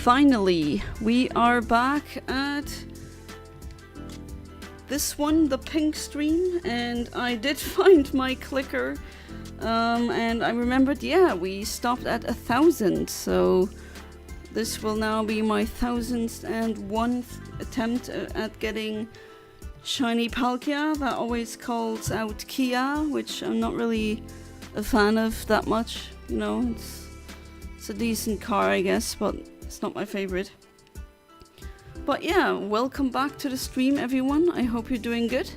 Finally, we are back at this one, the pink stream, and I did find my clicker, and I remembered, yeah, we stopped at 1,000, so this will now be my 1,001th attempt at getting shiny Palkia. That always calls out Kia, which I'm not really a fan of that much, you know, it's a decent car, I guess, but it's not my favorite. But yeah, welcome back to the stream, everyone. I hope you're doing good.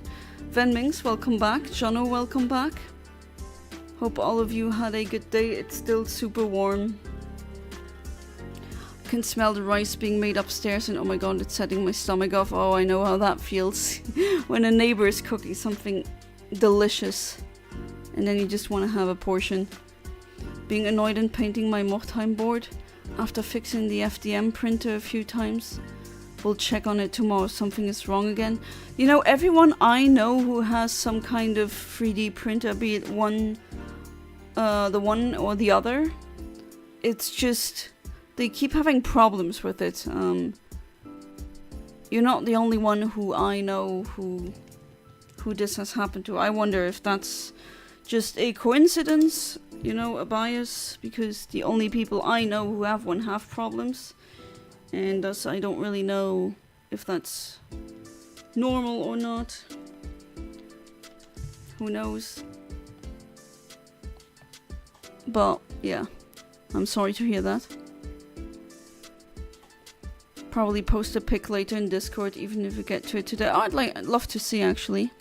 Venmings, welcome back. Jono, welcome back. Hope all of you had a good day. It's still super warm. I can smell the rice being made upstairs and oh my god, it's setting my stomach off. Oh, I know how that feels when a neighbor is cooking something delicious and then you just want to have a portion. Being annoyed and painting my Mochtheim board after fixing the FDM printer a few times. We'll check on it tomorrow. Something is wrong again. You know, everyone I know who has some kind of 3D printer, be it the one or the other, it's just they keep having problems with it. You're not the only one who I know who this has happened to. I wonder if that's just a coincidence, you know, a bias, because the only people I know who have one have problems, and thus I don't really know if that's normal or not. Who knows? But yeah, I'm sorry to hear that. Probably post a pic later in Discord, even if we get to it today. I'd love to see, actually.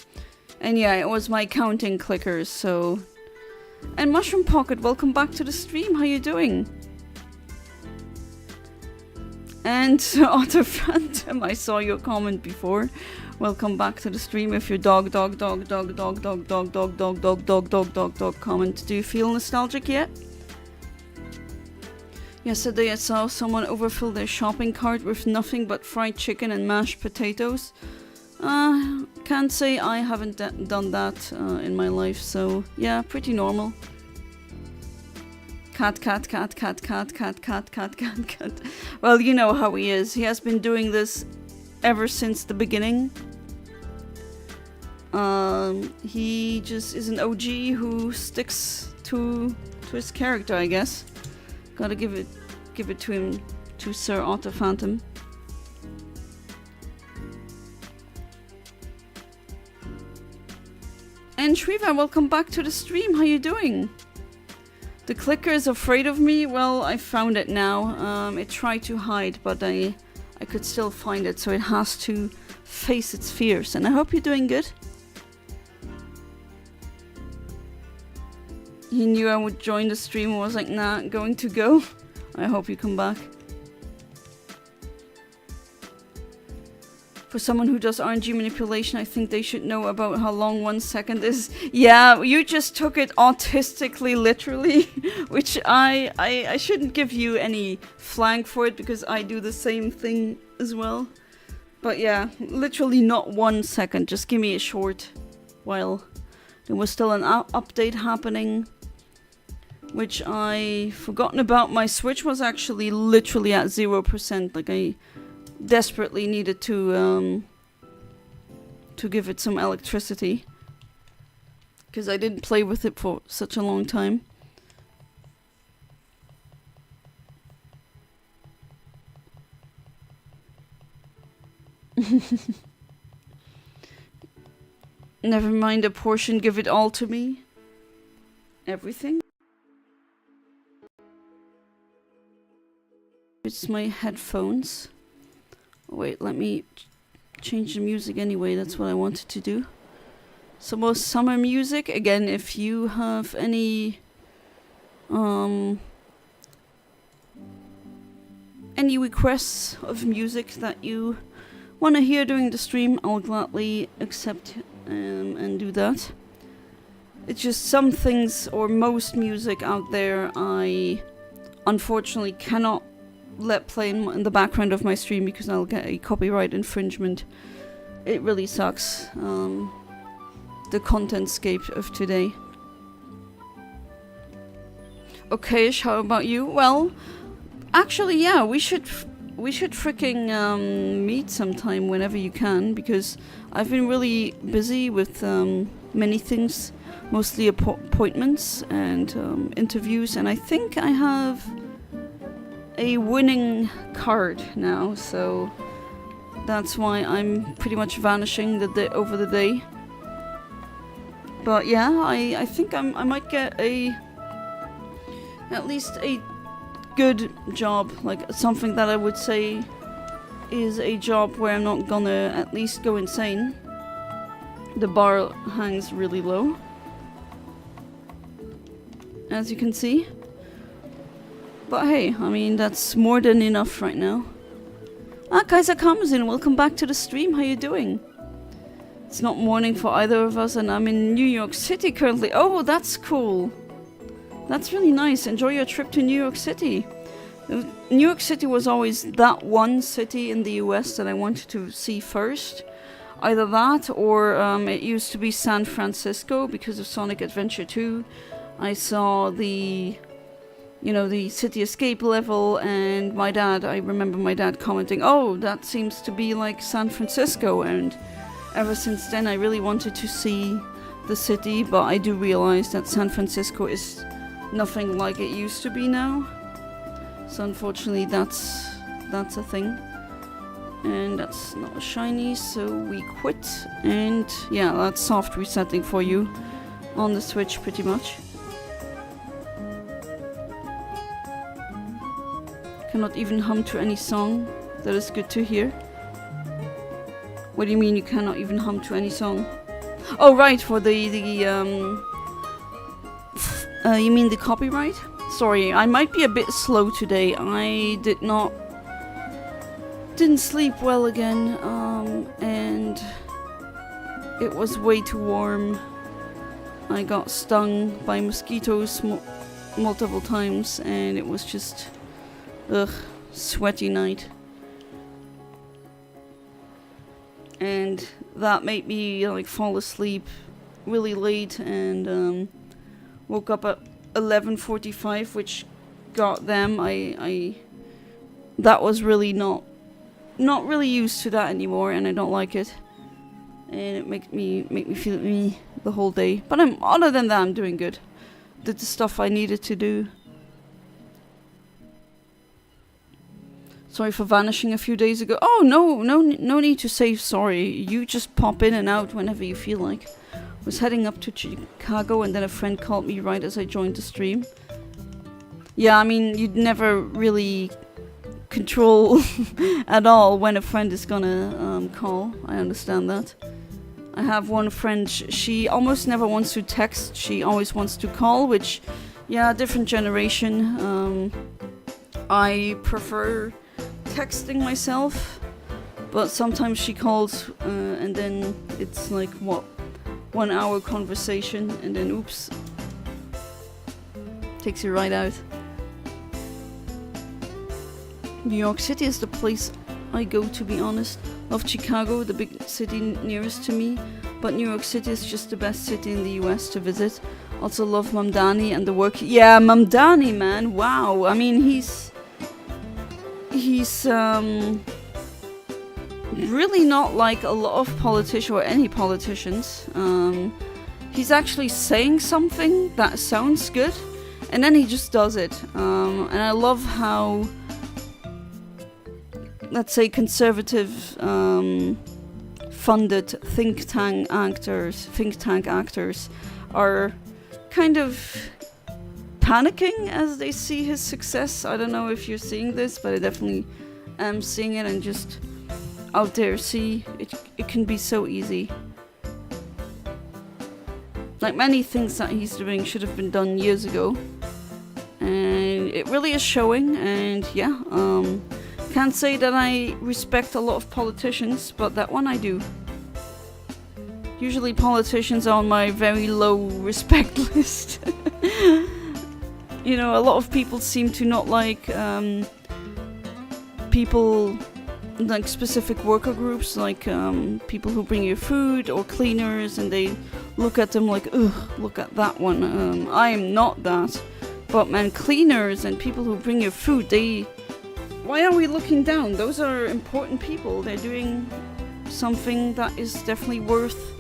And yeah, it was my counting clickers, so... And Mushroom Pocket, welcome back to the stream. How you doing? And Otter Phantom, I saw your comment before. Welcome back to the stream with your dog comment. Do you feel nostalgic yet? Yesterday I saw someone overfill their shopping cart with nothing but fried chicken and mashed potatoes. Can't say I haven't done that in my life, so yeah, pretty normal. Cat. Well, you know how he is. He has been doing this ever since the beginning. He just is an OG who sticks to his character, I guess. Gotta give it to him, to Sir Otter Phantom. And Shriva, welcome back to the stream. How you doing? The clicker is afraid of me. Well, I found it now. It tried to hide, but I could still find it, so it has to face its fears. And I hope you're doing good. He knew I would join the stream and was like, nah, going to go. I hope you come back. For someone who does RNG manipulation, I think they should know about how long 1 second is. Yeah, you just took it autistically, literally, which I shouldn't give you any flank for it because I do the same thing as well. But yeah, literally not 1 second, just give me a short while. There was still an update happening. which I forgotten about. My Switch was actually literally at 0%. Like I desperately needed to give it some electricity because I didn't play with it for such a long time. Never mind a portion, give it all to me. Everything. It's my headphones. Oh, wait, let me change the music anyway. That's what I wanted to do. Some more summer music. Again, if you have any requests of music that you want to hear during the stream, I'll gladly accept and do that. It's just some things, or most music out there, I unfortunately cannot let play in the background of my stream because I'll get a copyright infringement. It really sucks. The contentscape of today. Okay-ish, how about you? Well, actually, yeah, we should freaking meet sometime whenever you can, because I've been really busy with many things, mostly appointments and interviews, and I think I have a winning card now, so that's why I'm pretty much vanishing over the day. But yeah, I think I might get at least a good job, like something that I would say is a job where I'm not gonna at least go insane. The bar hangs really low, as you can see. But hey, I mean, that's more than enough right now. Ah, Kaiser Kamazin, welcome back to the stream. How you doing? It's not morning for either of us, and I'm in New York City currently. Oh, that's cool. That's really nice. Enjoy your trip to New York City. New York City was always that one city in the US that I wanted to see first. Either that, or it used to be San Francisco because of Sonic Adventure 2. I saw the City Escape level, and I remember my dad commenting, oh, that seems to be like San Francisco, and ever since then I really wanted to see the city, but I do realize that San Francisco is nothing like it used to be now. So unfortunately that's a thing. And that's not a shiny, so we quit. And yeah, that's soft resetting for you on the Switch pretty much. Cannot even hum to any song. That is good to hear. What do you mean you cannot even hum to any song? Oh right, for you mean the copyright? Sorry, I might be a bit slow today. I didn't sleep well again, and it was way too warm. I got stung by mosquitoes multiple times, and it was just sweaty night. And that made me like fall asleep really late, and woke up at 11:45, which got them. I that was really not really used to that anymore, and I don't like it. And it make me feel me the whole day. But other than that, I'm doing good. Did the stuff I needed to do. Sorry for vanishing a few days ago. Oh, no need to say sorry. You just pop in and out whenever you feel like. Was heading up to Chicago, and then a friend called me right as I joined the stream. Yeah, I mean, you'd never really control at all when a friend is gonna call. I understand that. I have one friend, she almost never wants to text. She always wants to call, which, yeah, different generation. I prefer texting myself, but sometimes she calls and then it's like 1 hour conversation, and then oops, takes you right out. New York City is the place I go, to be honest. Love Chicago, the big city nearest to me, but New York City is just the best city in the US to visit. Also love Mamdani and the work. Yeah, Mamdani, man. Wow. I mean, he's really not like a lot of politicians or any politicians. He's actually saying something that sounds good, and then he just does it. And I love how, let's say, conservative funded think tank actors are kind of panicking as they see his success. I don't know if you're seeing this, but I definitely am seeing it, and just out there see it can be so easy. Like, many things that he's doing should have been done years ago, and it really is showing. And yeah, can't say that I respect a lot of politicians, but that one I do. Usually politicians are on my very low respect list. You know, a lot of people seem to not like people, like specific worker groups, like people who bring you food or cleaners, and they look at them like, ugh, look at that one. I am not that. But man, cleaners and people who bring you food, why are we looking down? Those are important people. They're doing something that is definitely worth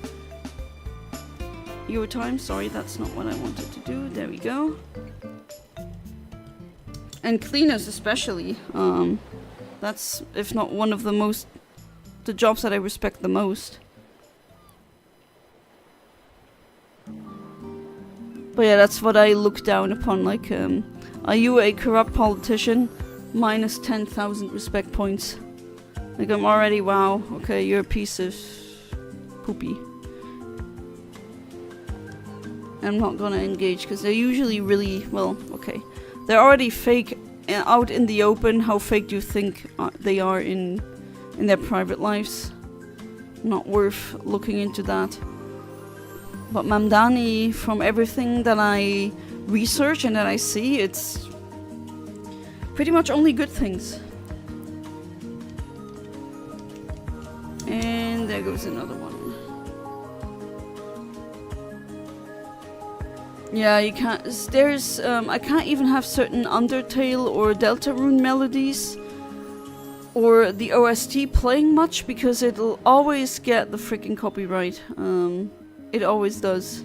your time. Sorry, that's not what I wanted to do. There we go. And cleaners especially. That's, if not one of the jobs that I respect the most. But yeah, that's what I look down upon. Like, are you a corrupt politician? Minus 10,000 respect points. Like, I'm already, wow, okay, you're a piece of poopy. I'm not gonna engage, because they're usually really, well, okay. They're already fake out in the open. How fake do you think they are in their private lives? Not worth looking into that. But Mamdani, from everything that I research and that I see, it's pretty much only good things. And there goes another one. Yeah, you can't. There's I can't even have certain Undertale or Deltarune melodies or the OST playing much, because it'll always get the freaking copyright. It always does.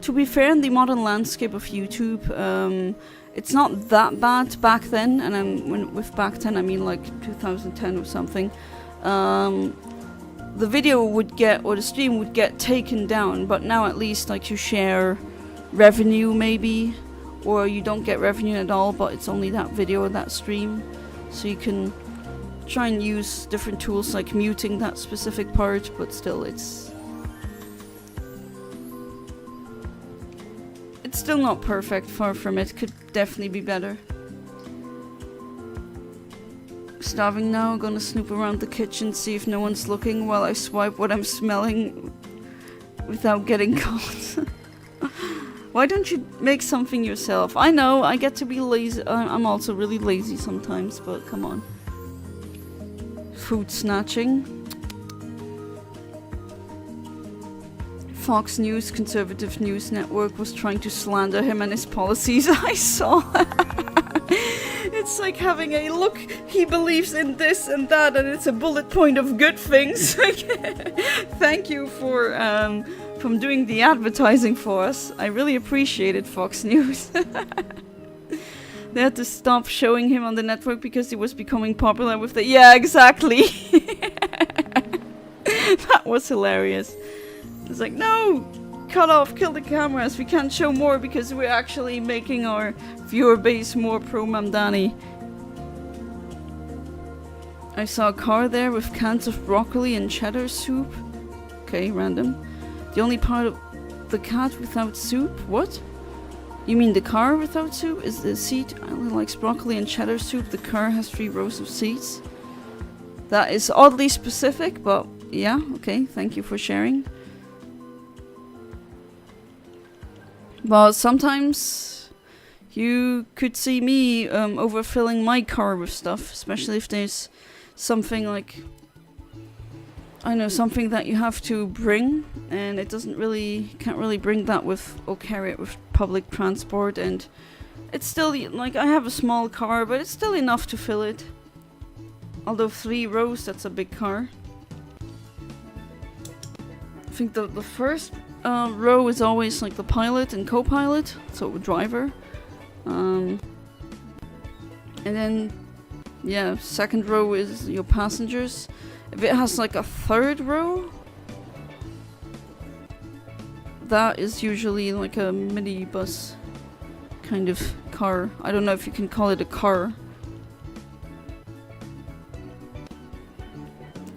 To be fair, in the modern landscape of YouTube, it's not that bad back then, and with back then I mean like 2010 or something. The video would get, or the stream would get taken down, but now at least like you share revenue maybe, or you don't get revenue at all, but it's only that video or that stream, so you can try and use different tools like muting that specific part, but still it's still not perfect, far from it. Could definitely be better. Starving now, gonna snoop around the kitchen, see if no one's looking while I swipe what I'm smelling without getting caught. Why don't you make something yourself? I know, I get to be lazy. I'm also really lazy sometimes, but come on. Food snatching. Fox News, conservative news network, was trying to slander him and his policies. I saw. It's like having a look, he believes in this and that, and it's a bullet point of good things. Thank you for from doing the advertising for us. I really appreciate it, Fox News. They had to stop showing him on the network because he was becoming popular with the... Yeah, exactly. That was hilarious. It's like, no! Cut off, kill the cameras. We can't show more because we're actually making our viewer base more pro-Mamdani. I saw a car there with cans of broccoli and cheddar soup. Okay, random. The only part of the cat without soup? What? You mean the car without soup? Is the seat only likes broccoli and cheddar soup? The car has 3 rows of seats. That is oddly specific, but yeah, okay, thank you for sharing. But sometimes you could see me overfilling my car with stuff, especially if there's something like... I know, something that you have to bring, and it can't really bring that with, or carry it with public transport, and it's still, like, I have a small car, but it's still enough to fill it. Although 3 rows, that's a big car. I think the first row is always like the pilot and co-pilot, so driver. And then, yeah, second row is your passengers. If it has like a third row, that is usually like a minibus kind of car. I don't know if you can call it a car.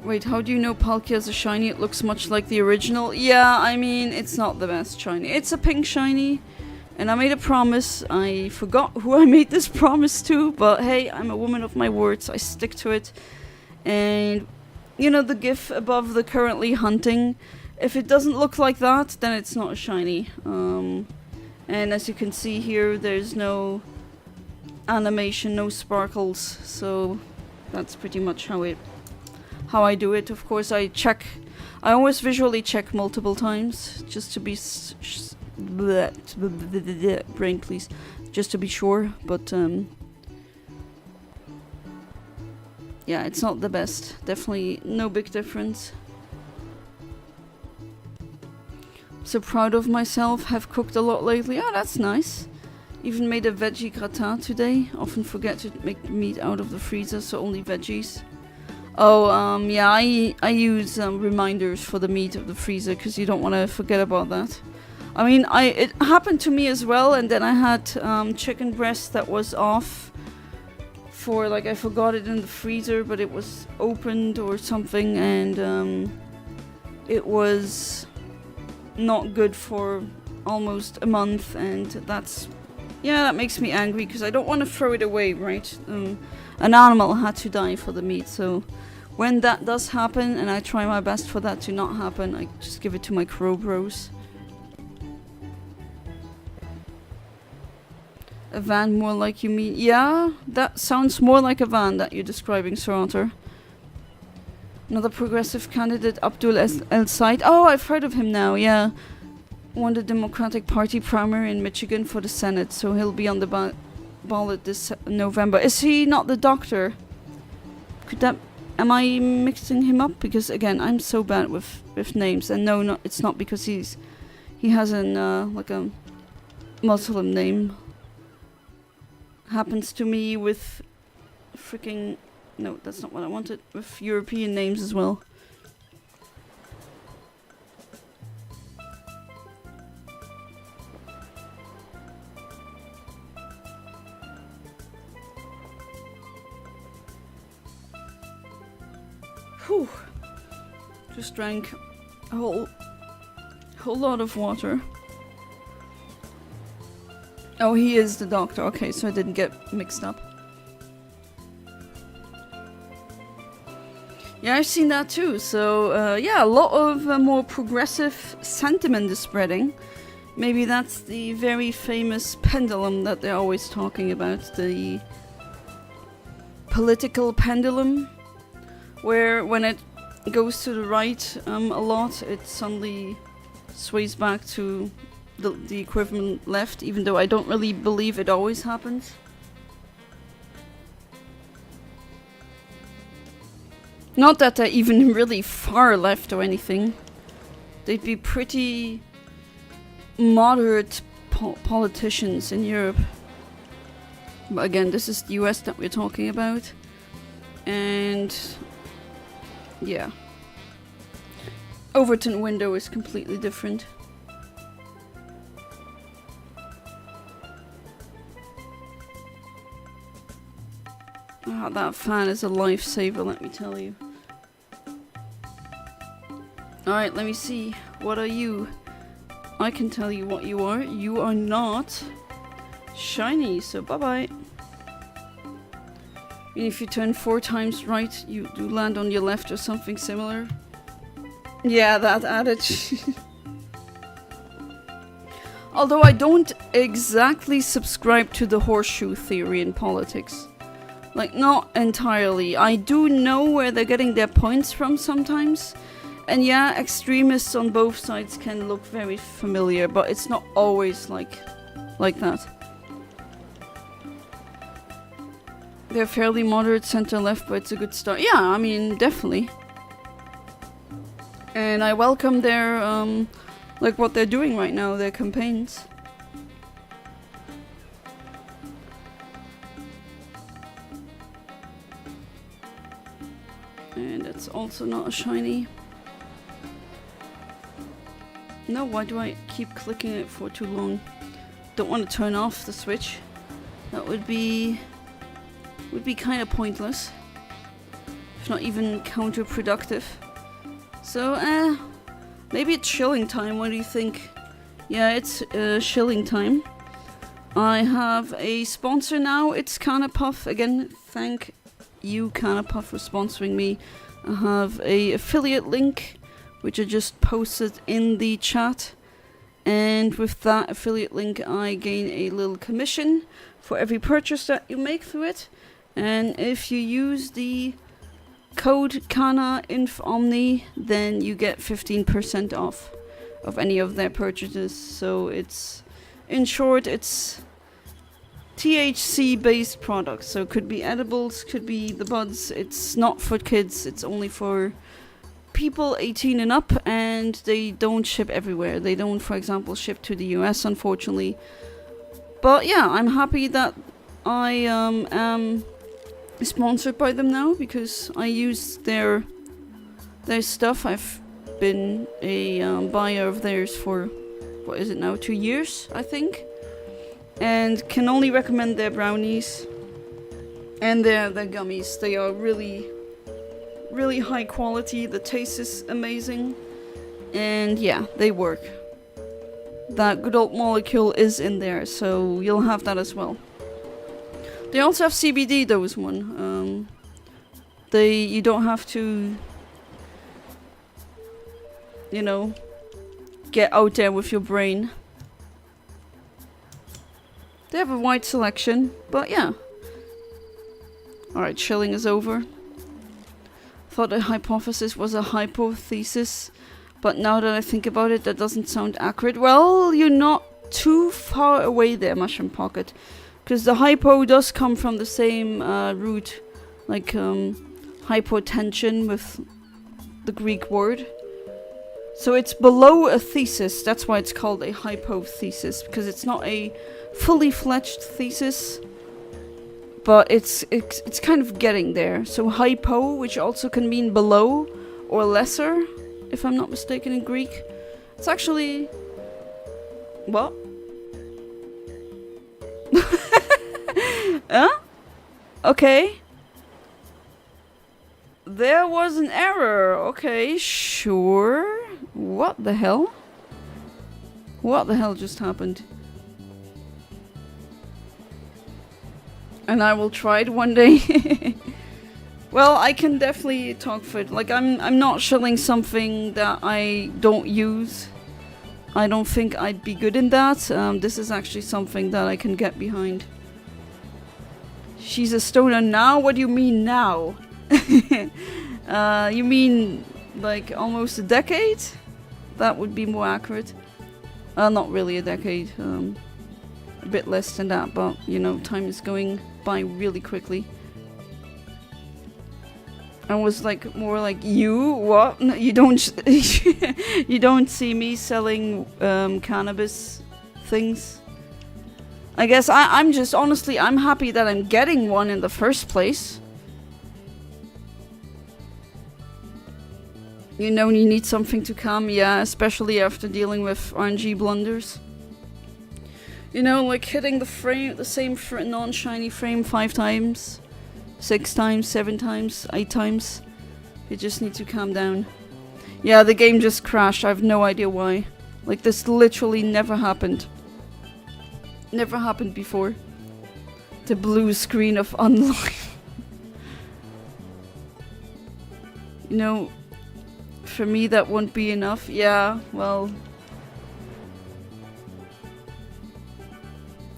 Wait, how do you know Palkia is a shiny? It looks much like the original. Yeah, I mean, it's not the best shiny. It's a pink shiny, and I made a promise. I forgot who I made this promise to, but hey, I'm a woman of my words. I stick to it. And you know the gif above the currently hunting? If it doesn't look like that, then it's not a shiny. And as you can see here, there's no animation, no sparkles, so that's pretty much how I do it. Of course, I always visually check multiple times, just to be brain please, just to be sure, but yeah, it's not the best. Definitely no big difference. So proud of myself, have cooked a lot lately. Oh, that's nice. Even made a veggie gratin today. Often forget to make meat out of the freezer, so only veggies. Oh, yeah, I use reminders for the meat of the freezer, because you don't want to forget about that. I mean, it happened to me as well, and then I had chicken breast that was off for, like, I forgot it in the freezer, but it was opened or something, and it was not good for almost a month, and that makes me angry, because I don't want to throw it away, right? An animal had to die for the meat, so when that does happen, and I try my best for that to not happen, I just give it to my crow bros. A van more like you mean? Yeah, that sounds more like a van that you're describing, Sir Otter. Another progressive candidate, Abdul El Said. Oh, I've heard of him now, yeah. Won the Democratic Party primary in Michigan for the Senate, so he'll be on the ballot this November. Is he not the doctor? Am I mixing him up? Because again, I'm so bad with names, and no, it's not because he has like a Muslim name. Happens to me with freaking... No, that's not what I wanted. With European names as well. Whew. Just drank a whole lot of water. Oh, he is the doctor. Okay, so I didn't get mixed up. Yeah, I've seen that too. So, yeah, a lot of more progressive sentiment is spreading. Maybe that's the very famous pendulum that they're always talking about. The political pendulum. Where when it goes to the right a lot, it suddenly sways back to the equivalent left, even though I don't really believe it always happens. Not that they're even really far left or anything. They'd be pretty moderate politicians in Europe. But again, this is the US that we're talking about. And yeah. Overton window is completely different. Oh, that fan is a lifesaver, let me tell you. Alright, let me see. What are you? I can tell you what you are. You are not shiny, so bye-bye. And if you turn 4 times right, you do land on your left or something similar. Yeah, that adage. Although I don't exactly subscribe to the horseshoe theory in politics. Like, not entirely. I do know where they're getting their points from sometimes. And yeah, extremists on both sides can look very familiar, but it's not always like that. They're fairly moderate center-left, but it's a good start. Yeah, I mean, definitely. And I welcome their, like what they're doing right now, their campaigns. And it's also not a shiny. No, why do I keep clicking it for too long? Don't want to turn off the switch. That would be kind of pointless, if not even counterproductive. So, maybe it's shilling time. What do you think? Yeah, it's shilling time. I have a sponsor now. It's Canapuff. Again, thank you, Canapuff, for sponsoring me. I have a affiliate link, which I just posted in the chat. And with that affiliate link, I gain a little commission for every purchase that you make through it. And if you use the code CANAINFOMNI, then you get 15% off of any of their purchases. So it's, in short, it's THC based products. So it could be edibles, could be the buds. It's not for kids, it's only for people 18 and up, and they don't ship everywhere. They don't, for example, ship to the US, unfortunately. But yeah, I'm happy that I am sponsored by them now, because I use their stuff. I've been a buyer of theirs for, what is it now, 2 years, I think, and can only recommend their brownies and their gummies. They are really high quality. The taste is amazing, and yeah, they work. That good old molecule is in there, so you'll have that as well. They also have CBD, those one. You don't have to, you know, get out there with your brain. They have a wide selection, but yeah. Alright, chilling is over. Thought a hypothesis was a hypothesis, but now that I think about it, that doesn't sound accurate. Well, you're not too far away there, Mushroom Pocket. Because the hypo does come from the same root, like hypotension with the Greek word. So it's below a thesis, that's why it's called a hypothesis, because it's not a fully fledged thesis, but it's kind of getting there. So hypo, which also can mean below or lesser, if I'm not mistaken in Greek. It's actually... what? Huh? Okay. There was an error. Okay, sure. What the hell? What the hell just happened? And I will try it one day. Well, I can definitely talk for it. Like, I'm not shilling something that I don't use. I don't think I'd be good in that. This is actually something that I can get behind. She's a stoner now? What do you mean now? You mean like almost a decade? That would be more accurate. Not really a decade. A bit less than that, but you know, time is going by really quickly. I was like more like, you what? No, you don't you don't see me selling cannabis things. I guess I'm just honestly, I'm happy that I'm getting one in the first place. You know, you need something to come, yeah, especially after dealing with RNG blunders. You know, like hitting the frame, the same non-shiny frame 5 times, 6 times, 7 times, 8 times. You just need to calm down. Yeah, the game just crashed. I have no idea why. Like, this literally never happened. Never happened before. The blue screen of unlock. You know, for me that won't be enough. Yeah, well,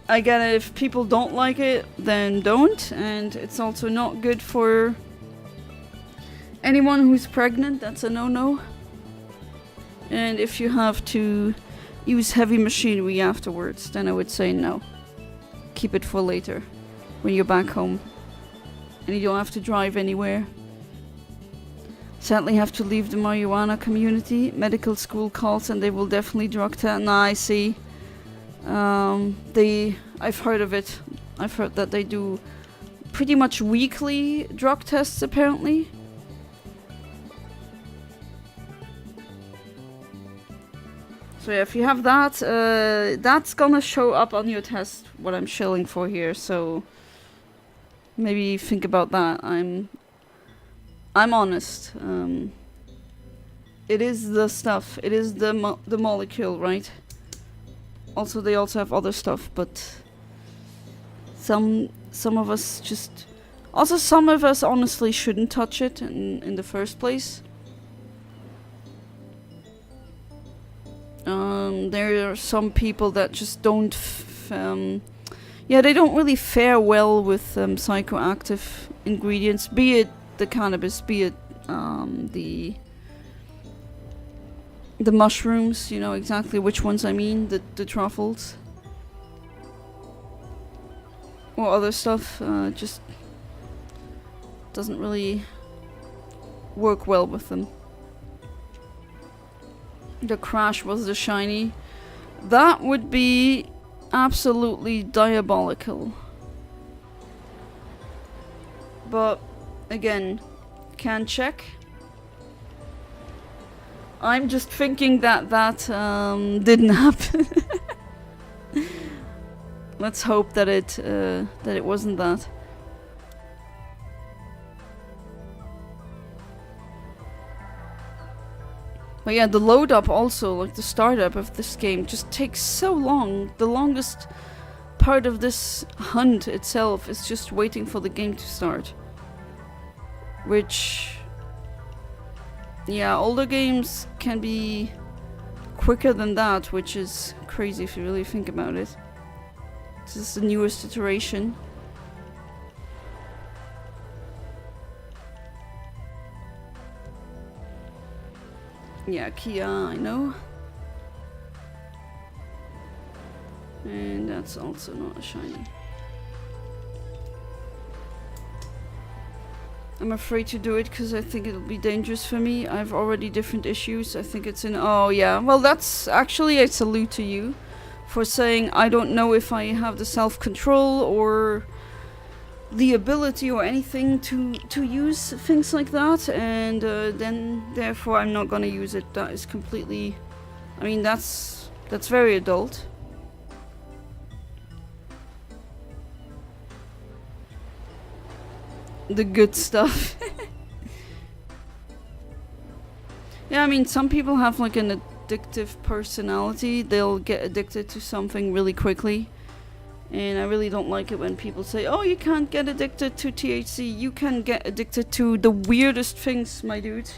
I get it. If people don't like it, then don't. And it's also not good for anyone who's pregnant. That's a no-no. And if you have to use heavy machinery afterwards, then I would say no. Keep it for later, when you're back home. And you don't have to drive anywhere. Sadly have to leave the marijuana community. Medical school calls and they will definitely drug test. Nah, I see. I've heard of it. I've heard that they do pretty much weekly drug tests apparently. So yeah, if you have that, that's gonna show up on your test, what I'm shilling for here, so maybe think about that. I'm honest. It is the stuff. It is the molecule, right? Also, they also have other stuff, but some of us just... Also, some of us honestly shouldn't touch it in the first place. There are some people that just don't... yeah, they don't really fare well with psychoactive ingredients, be it the cannabis, be it the mushrooms, you know exactly which ones I mean, the truffles. Or other stuff, just doesn't really work well with them. The crash was the shiny. That would be absolutely diabolical. But again, can't check. I'm just thinking that didn't happen. Let's hope that it wasn't that. But yeah, the load up also, like the startup of this game, just takes so long. The longest part of this hunt itself is just waiting for the game to start. Which, yeah, older games can be quicker than that, which is crazy if you really think about it. This is the newest iteration. Yeah, Kia, I know. And that's also not a shiny. I'm afraid to do it because I think it'll be dangerous for me. I have already different issues. I think it's in... Oh, yeah. Well, that's actually a salute to you for saying I don't know if I have the self-control or the ability or anything to use things like that, and then therefore I'm not gonna use it. That is completely... I mean, that's very adult. The good stuff. Yeah, I mean, some people have like an addictive personality. They'll get addicted to something really quickly. And I really don't like it when people say, oh, you can't get addicted to THC. You can get addicted to the weirdest things, my dude.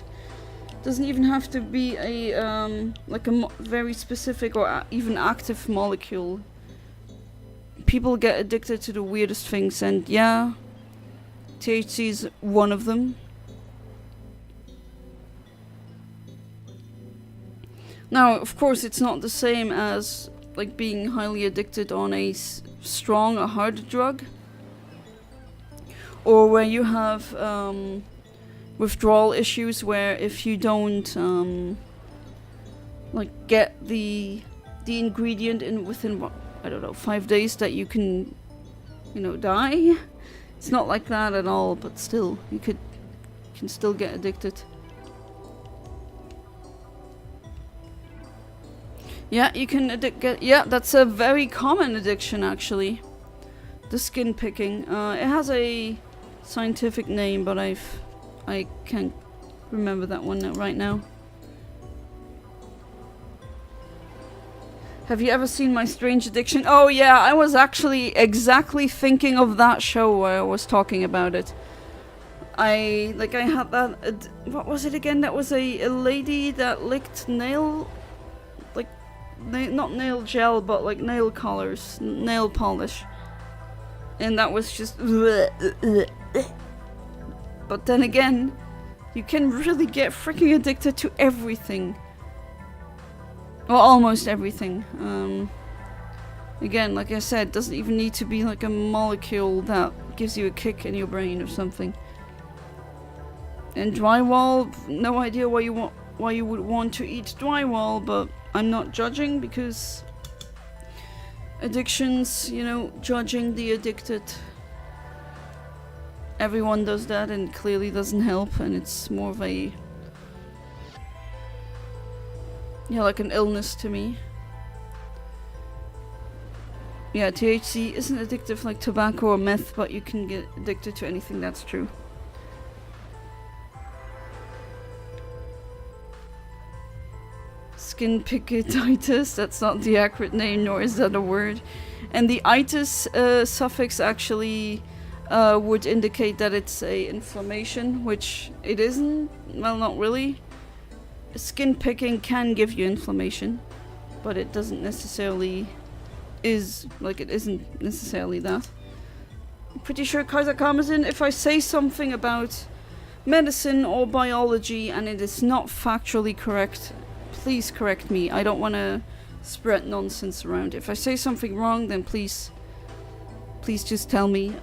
Doesn't even have to be a like a very specific or even active molecule. People get addicted to the weirdest things, and yeah, THC is one of them. Now, of course, it's not the same as like being highly addicted on a strong or hard drug, or where you have withdrawal issues, where if you don't like get the ingredient in within what, I don't know, 5 days, that you can, you know, die. It's not like that at all, but still, you can still get addicted. Yeah, you can yeah, that's a very common addiction actually. The skin picking. It has a scientific name, but I can't remember that one right now. Have you ever seen My Strange Addiction? Oh yeah, I was actually exactly thinking of that show where I was talking about it. I had that, what was it again? That was a lady that licked nail, like, not nail gel, but like nail colors, nail polish. And that was just... But then again, you can really get freaking addicted to everything. Well, almost everything. Again, like I said, it doesn't even need to be like a molecule that gives you a kick in your brain or something. And drywall, no idea why you would want to eat drywall, but I'm not judging because addictions, you know, judging the addicted. Everyone does that and it clearly doesn't help, and it's more of a, yeah, like an illness to me. Yeah, THC isn't addictive like tobacco or meth, but you can get addicted to anything, that's true. Skin picketitis, that's not the accurate name, nor is that a word. And the itis suffix actually would indicate that it's a inflammation, which it isn't. Well, not really. Skin picking can give you inflammation, but it doesn't necessarily it isn't necessarily that. I'm pretty sure Kaiser Karmazin, if I say something about medicine or biology and it is not factually correct, please correct me. I don't want to spread nonsense around. If I say something wrong, then please just tell me.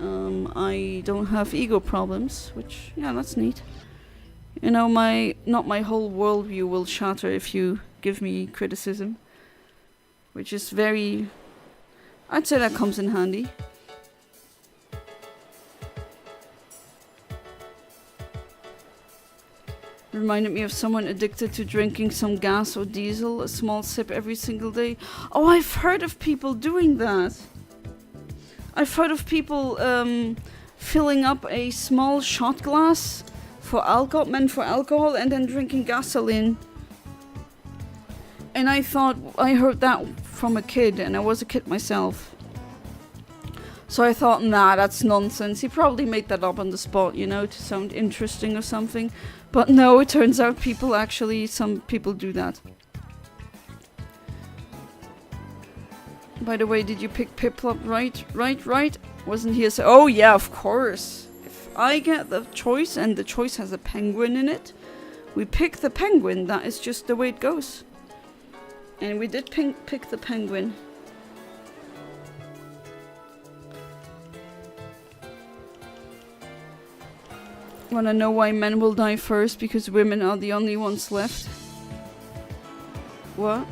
I don't have ego problems, which, yeah, that's neat. You know, not my whole worldview will shatter if you give me criticism, which is very, I'd say that comes in handy. Reminded me of someone addicted to drinking some gas or diesel, a small sip every single day. Oh, I've heard of people doing that. I've heard of people filling up a small shot glass meant for alcohol, and then drinking gasoline. And I heard that from a kid, and I was a kid myself. So I thought, nah, that's nonsense. He probably made that up on the spot, you know, to sound interesting or something. But no, it turns out some people do that. By the way, did you pick Piplup right? Wasn't he oh yeah, of course. If I get the choice and the choice has a penguin in it, we pick the penguin. That is just the way it goes. And we did pick the penguin. Wanna know why men will die first? Because women are the only ones left. What?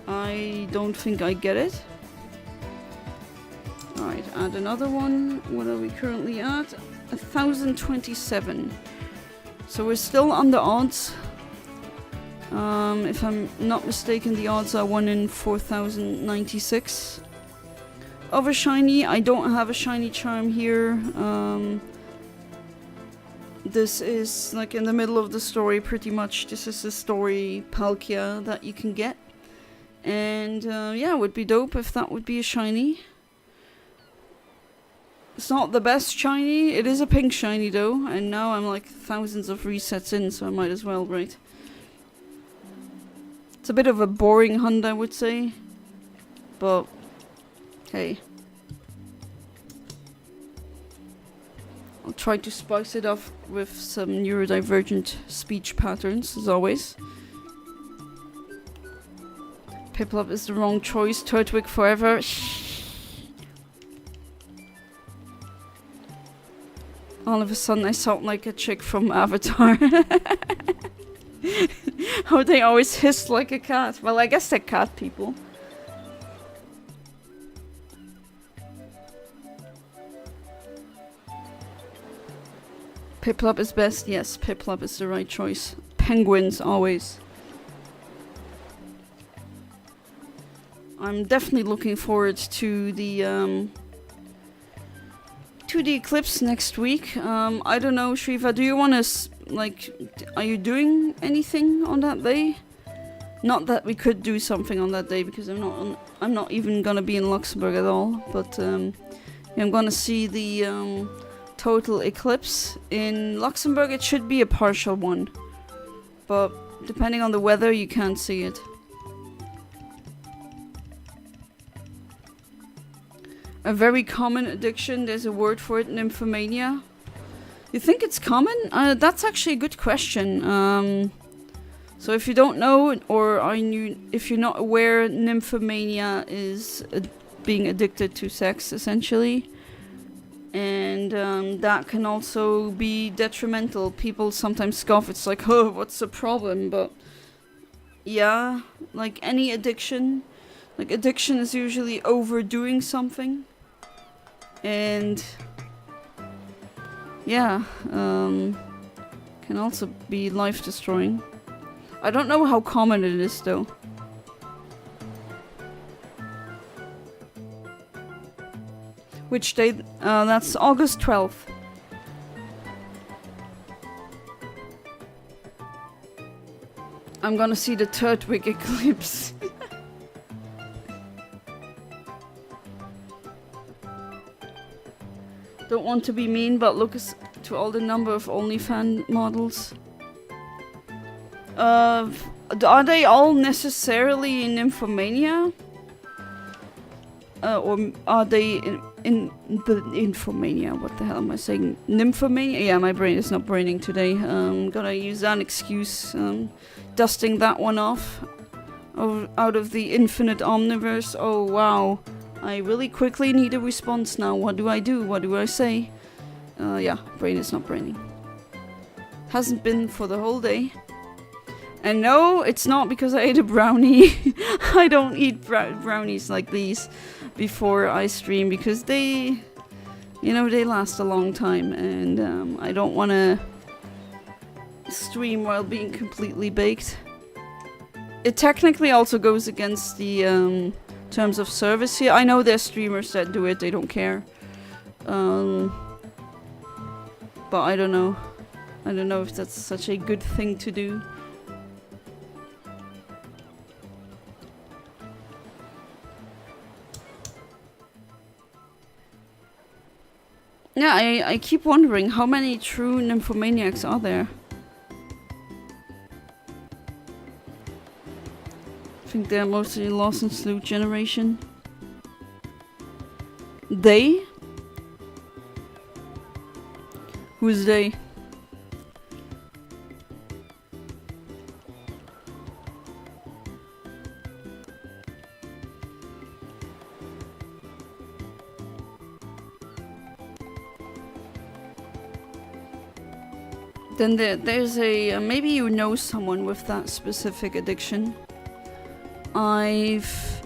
I don't think I get it. Alright, add another one. What are we currently at? 1,027. So we're still on the odds. If I'm not mistaken, the odds are 1 in 4,096. Of a shiny. I don't have a shiny charm here. This is like in the middle of the story pretty much. This is the story Palkia that you can get. And yeah, it would be dope if that would be a shiny. It's not the best shiny. It is a pink shiny though. And now I'm like thousands of resets in, so I might as well, right? It's a bit of a boring hunt, I would say. But hey. I'll try to spice it up with some neurodivergent speech patterns, as always. Piplup is the wrong choice. Turtwig forever. All of a sudden I sound like a chick from Avatar. How they always hiss like a cat. Well, I guess they're cat people. Piplup is best. Yes, Piplup is the right choice. Penguins, always. I'm definitely looking forward to the eclipse next week. I don't know, Shriva, do you want to, are you doing anything on that day? Not that we could do something on that day, because I'm not even gonna be in Luxembourg at all, but yeah, I'm gonna see the total eclipse. In Luxembourg it should be a partial one, but depending on the weather you can't see it. A very common addiction, there's a word for it, nymphomania. You think it's common? That's actually a good question. So if you don't know, or if you're not aware, nymphomania is being addicted to sex, essentially. And that can also be detrimental. People sometimes scoff. It's like, oh, what's the problem? But yeah, like any addiction, like addiction is usually overdoing something. And yeah, can also be life-destroying. I don't know how common it is, though. Which day? That's August 12th. I'm gonna see the third week eclipse. Don't want to be mean, but look to all the number of OnlyFans models. Are they all necessarily in nymphomania? Or are they in the infomania? What the hell am I saying? Nymphomania? Yeah, my brain is not braining today. Gotta use that excuse. Dusting that one off. Out of the infinite omniverse. Oh, wow. I really quickly need a response now. What do I do? What do I say? Yeah, brain is not braining. Hasn't been for the whole day. And no, it's not because I ate a brownie. I don't eat brownies like these before I stream because they, you know, they last a long time, and I don't want to stream while being completely baked. It technically also goes against the terms of service here. I know there's streamers that do it, they don't care. But I don't know. I don't know if that's such a good thing to do. Yeah, I keep wondering how many true nymphomaniacs are there. I think they're mostly Lost and Sloot generation. They? Who's they? Then there's a maybe you know someone with that specific addiction. I've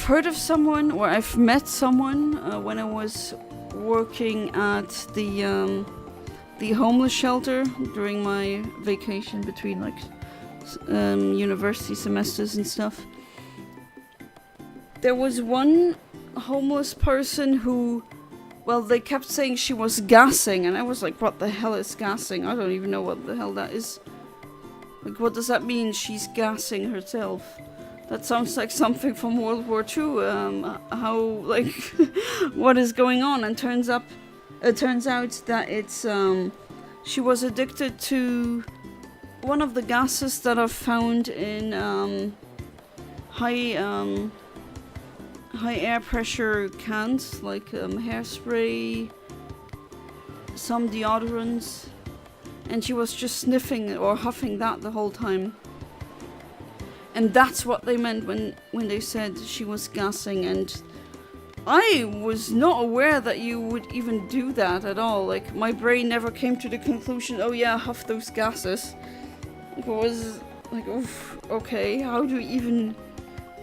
heard of someone, or I've met someone when I was working at the homeless shelter during my vacation between like university semesters and stuff. There was one homeless person who, well, they kept saying she was gassing, and I was like, what the hell is gassing? I don't even know what the hell that is. Like, what does that mean, she's gassing herself? That sounds like something from World War II. How, like, what is going on? And it turns out that it's, she was addicted to one of the gases that are found in, high air pressure cans, like hairspray, some deodorants, and she was just sniffing or huffing that the whole time. And that's what they meant when they said she was gassing, and I was not aware that you would even do that at all. Like, my brain never came to the conclusion, oh yeah, huff those gases. It was like, oof, okay, how do you even...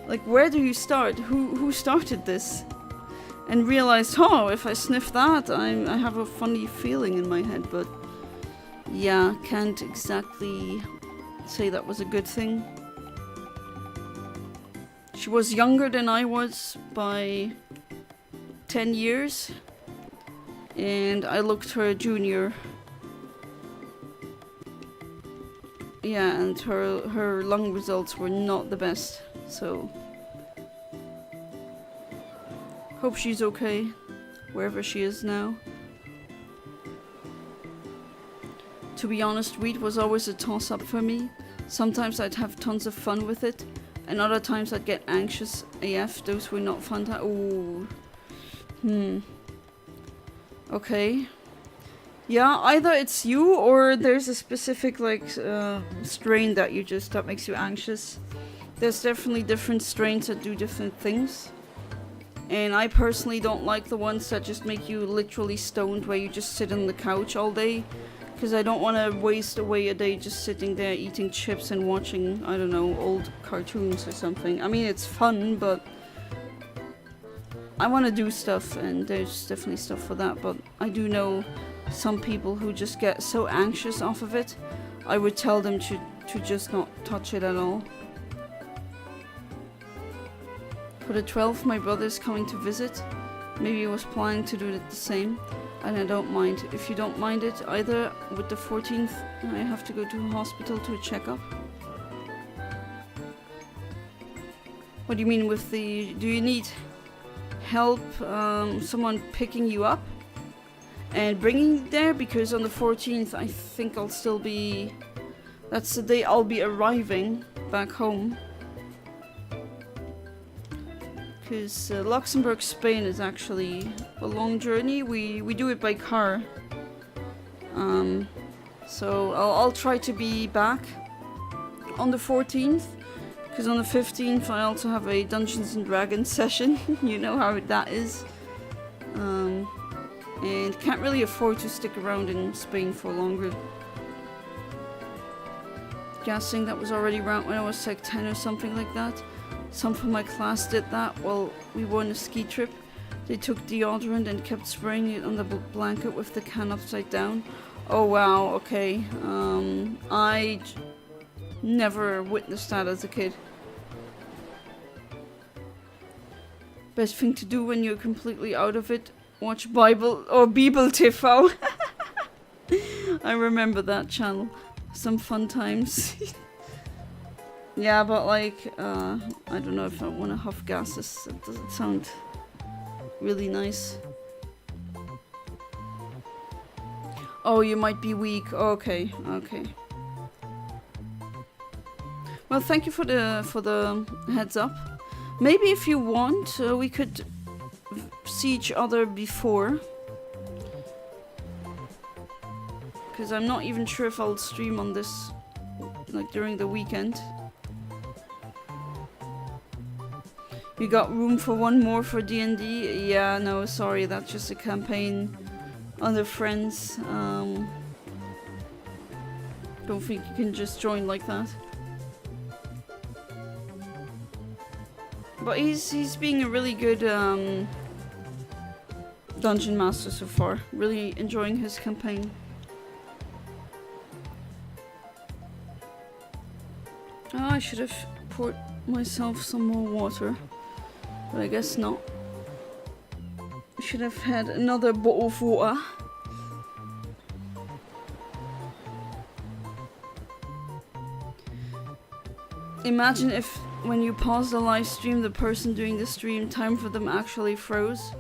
Like, where do you start? Who started this? And realized, oh, if I sniff that, I have a funny feeling in my head. But yeah, can't exactly say that was a good thing. She was younger than I was by 10 years. And I looked her junior. Yeah, and her lung results were not the best. So, hope she's okay, wherever she is now. To be honest, weed was always a toss-up for me. Sometimes I'd have tons of fun with it, and other times I'd get anxious AF. Those were not fun. Okay. Yeah, either it's you or there's a specific like strain that makes you anxious. There's definitely different strains that do different things. And I personally don't like the ones that just make you literally stoned, where you just sit on the couch all day. Because I don't want to waste away a day just sitting there eating chips and watching, I don't know, old cartoons or something. I mean, it's fun, but I want to do stuff, and there's definitely stuff for that. But I do know some people who just get so anxious off of it. I would tell them to just not touch it at all. For the 12th, my brother's coming to visit. Maybe he was planning to do it the same. And I don't mind. If you don't mind it either, with the 14th, I have to go to a hospital to a checkup. What do you mean with the... Do you need help, someone picking you up and bringing you there? Because on the 14th, I think I'll still be... That's the day I'll be arriving back home. Because Luxembourg, Spain is actually a long journey. We do it by car. So I'll try to be back on the 14th. Because on the 15th I also have a Dungeons and Dragons session. You know how that is. And can't really afford to stick around in Spain for longer. Guessing that was already around when I was like 10 or something like that. Some from my class did that while we were on a ski trip. They took deodorant and kept spraying it on the blanket with the can upside down. Oh wow, okay. I never witnessed that as a kid. Best thing to do when you're completely out of it, watch Bible or Bibel TV. I remember that channel. Some fun times. Yeah, but like, I don't know if I want to huff gases. It doesn't sound really nice. Oh, you might be weak. Okay, okay. Well, thank you for the heads up. Maybe if you want, we could see each other before. Because I'm not even sure if I'll stream on this, like, during the weekend. You got room for one more for D&D? Yeah, no, sorry, that's just a campaign under friends. Don't think you can just join like that. But he's being a really good dungeon master so far. Really enjoying his campaign. Oh, I should have poured myself some more water. But I guess not. I should have had another bottle of water. Imagine if when you pause the live stream, the person doing the stream, time for them actually froze.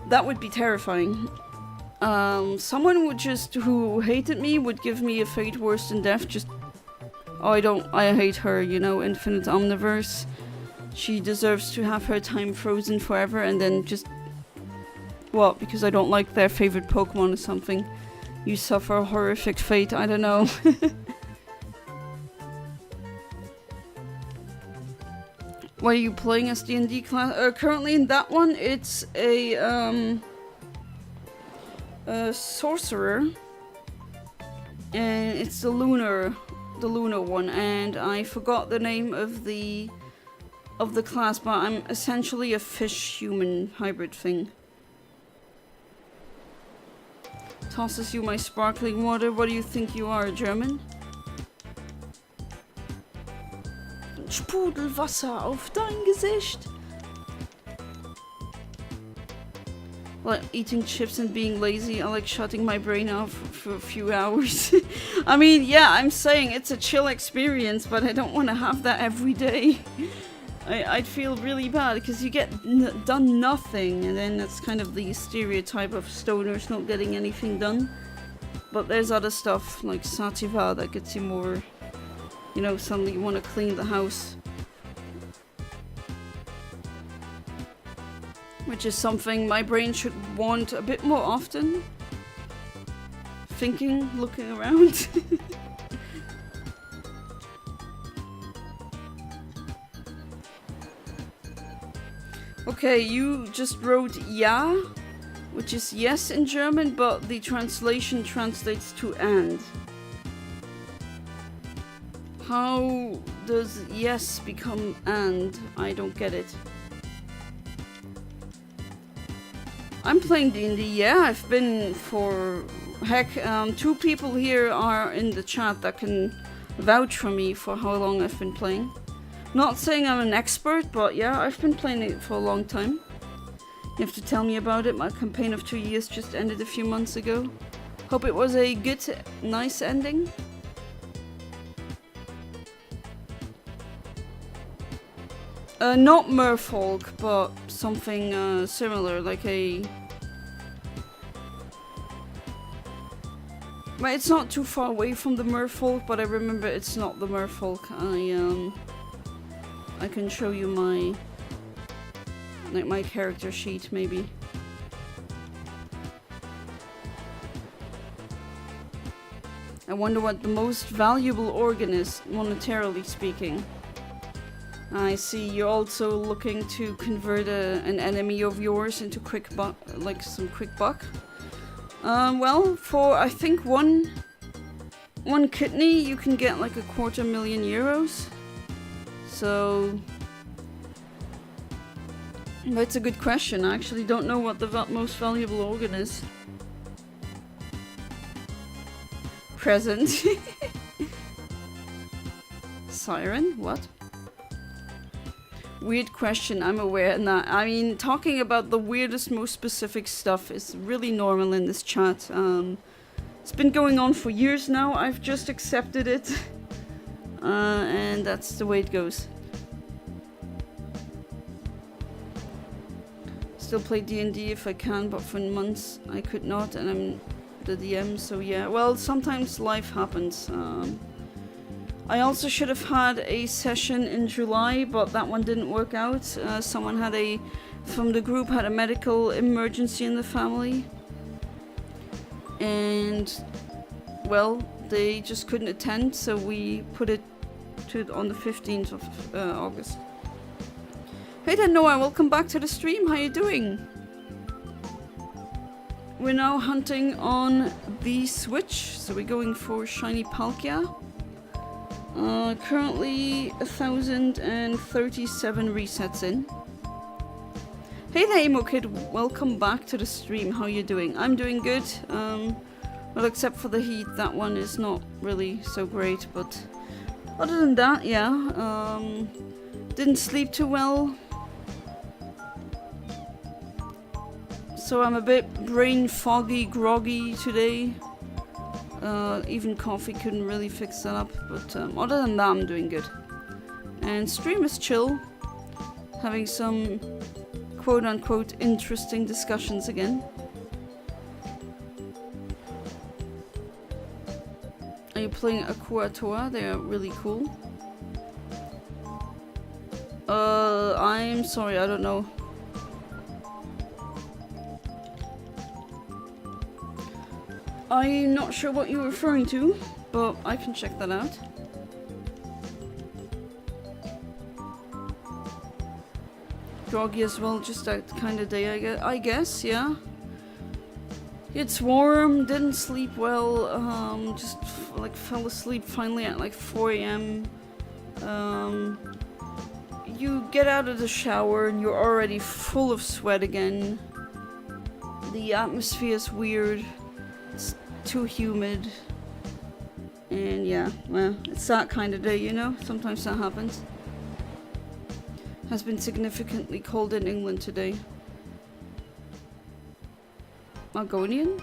That would be terrifying. Someone would who hated me would give me a fate worse than death. Just, oh, I hate her, you know, Infinite Omniverse. She deserves to have her time frozen forever, and then just, what, because I don't like their favorite Pokemon or something. You suffer a horrific fate, I don't know. What are you playing as D&D class? Currently in that one, it's a sorcerer, and it's the lunar one, and I forgot the name of the class, but I'm essentially a fish-human hybrid thing. Tosses you my sparkling water. What do you think you are, German? Sprudelwasser auf dein Gesicht. Like eating chips and being lazy, I like shutting my brain off for a few hours. I mean, yeah, I'm saying it's a chill experience, but I don't want to have that every day. I'd feel really bad because you get done nothing, and then that's kind of the stereotype of stoners not getting anything done. But there's other stuff like sativa that gets you more, you know, suddenly you want to clean the house. which is something my brain should want a bit more often. Thinking, looking around. Okay, you just wrote ja, which is yes in German, but the translation translates to and. How does yes become and? I don't get it. I'm playing D&D, yeah, I've been for... Heck, 2 people here are in the chat that can vouch for me for how long I've been playing. Not saying I'm an expert, but yeah, I've been playing it for a long time. You have to tell me about it. My campaign of 2 years just ended a few months ago. Hope it was a good, nice ending. Not merfolk, but something similar, like a... Well, it's not too far away from the merfolk, but I remember it's not the merfolk. I can show you my... like my character sheet, maybe. I wonder what the most valuable organ is, monetarily speaking. I see you're also looking to convert an enemy of yours into quick buck, like some quick buck. Well, for I think one kidney you can get like €250,000. So that's a good question. I actually don't know what the most valuable organ is. Present. Siren? What? Weird question, I'm aware. Nah, I mean, talking about the weirdest, most specific stuff is really normal in this chat. It's been going on for years now. I've just accepted it. And that's the way it goes. Still play D&D if I can, but for months I could not, and I'm the DM, so yeah. Well, sometimes life happens. I also should have had a session in July, but that one didn't work out. Someone from the group had a medical emergency in the family. And, well, they just couldn't attend, so we put it on the 15th of August. Hey there, Noah, welcome back to the stream. How you doing? We're now hunting on the Switch, so we're going for shiny Palkia. Currently 1,037 resets in. Hey there, Emo Kid, welcome back to the stream. How you doing? I'm doing good. Well, except for the heat, that one is not really so great, but other than that, yeah. Didn't sleep too well. So I'm a bit brain foggy, groggy today. Even coffee couldn't really fix that up, but other than that, I'm doing good. And stream is chill, having some quote-unquote interesting discussions again. Are you playing Aquatoa? They are really cool. I'm sorry, I don't know. I'm not sure what you're referring to, but I can check that out. Groggy as well, just that kind of day, I guess, yeah. It's warm, didn't sleep well, just like fell asleep finally at like 4 AM. You get out of the shower and you're already full of sweat again. The atmosphere is weird. It's too humid. And yeah, well, it's that kind of day, you know? Sometimes that happens. Has been significantly cold in England today. Argonian?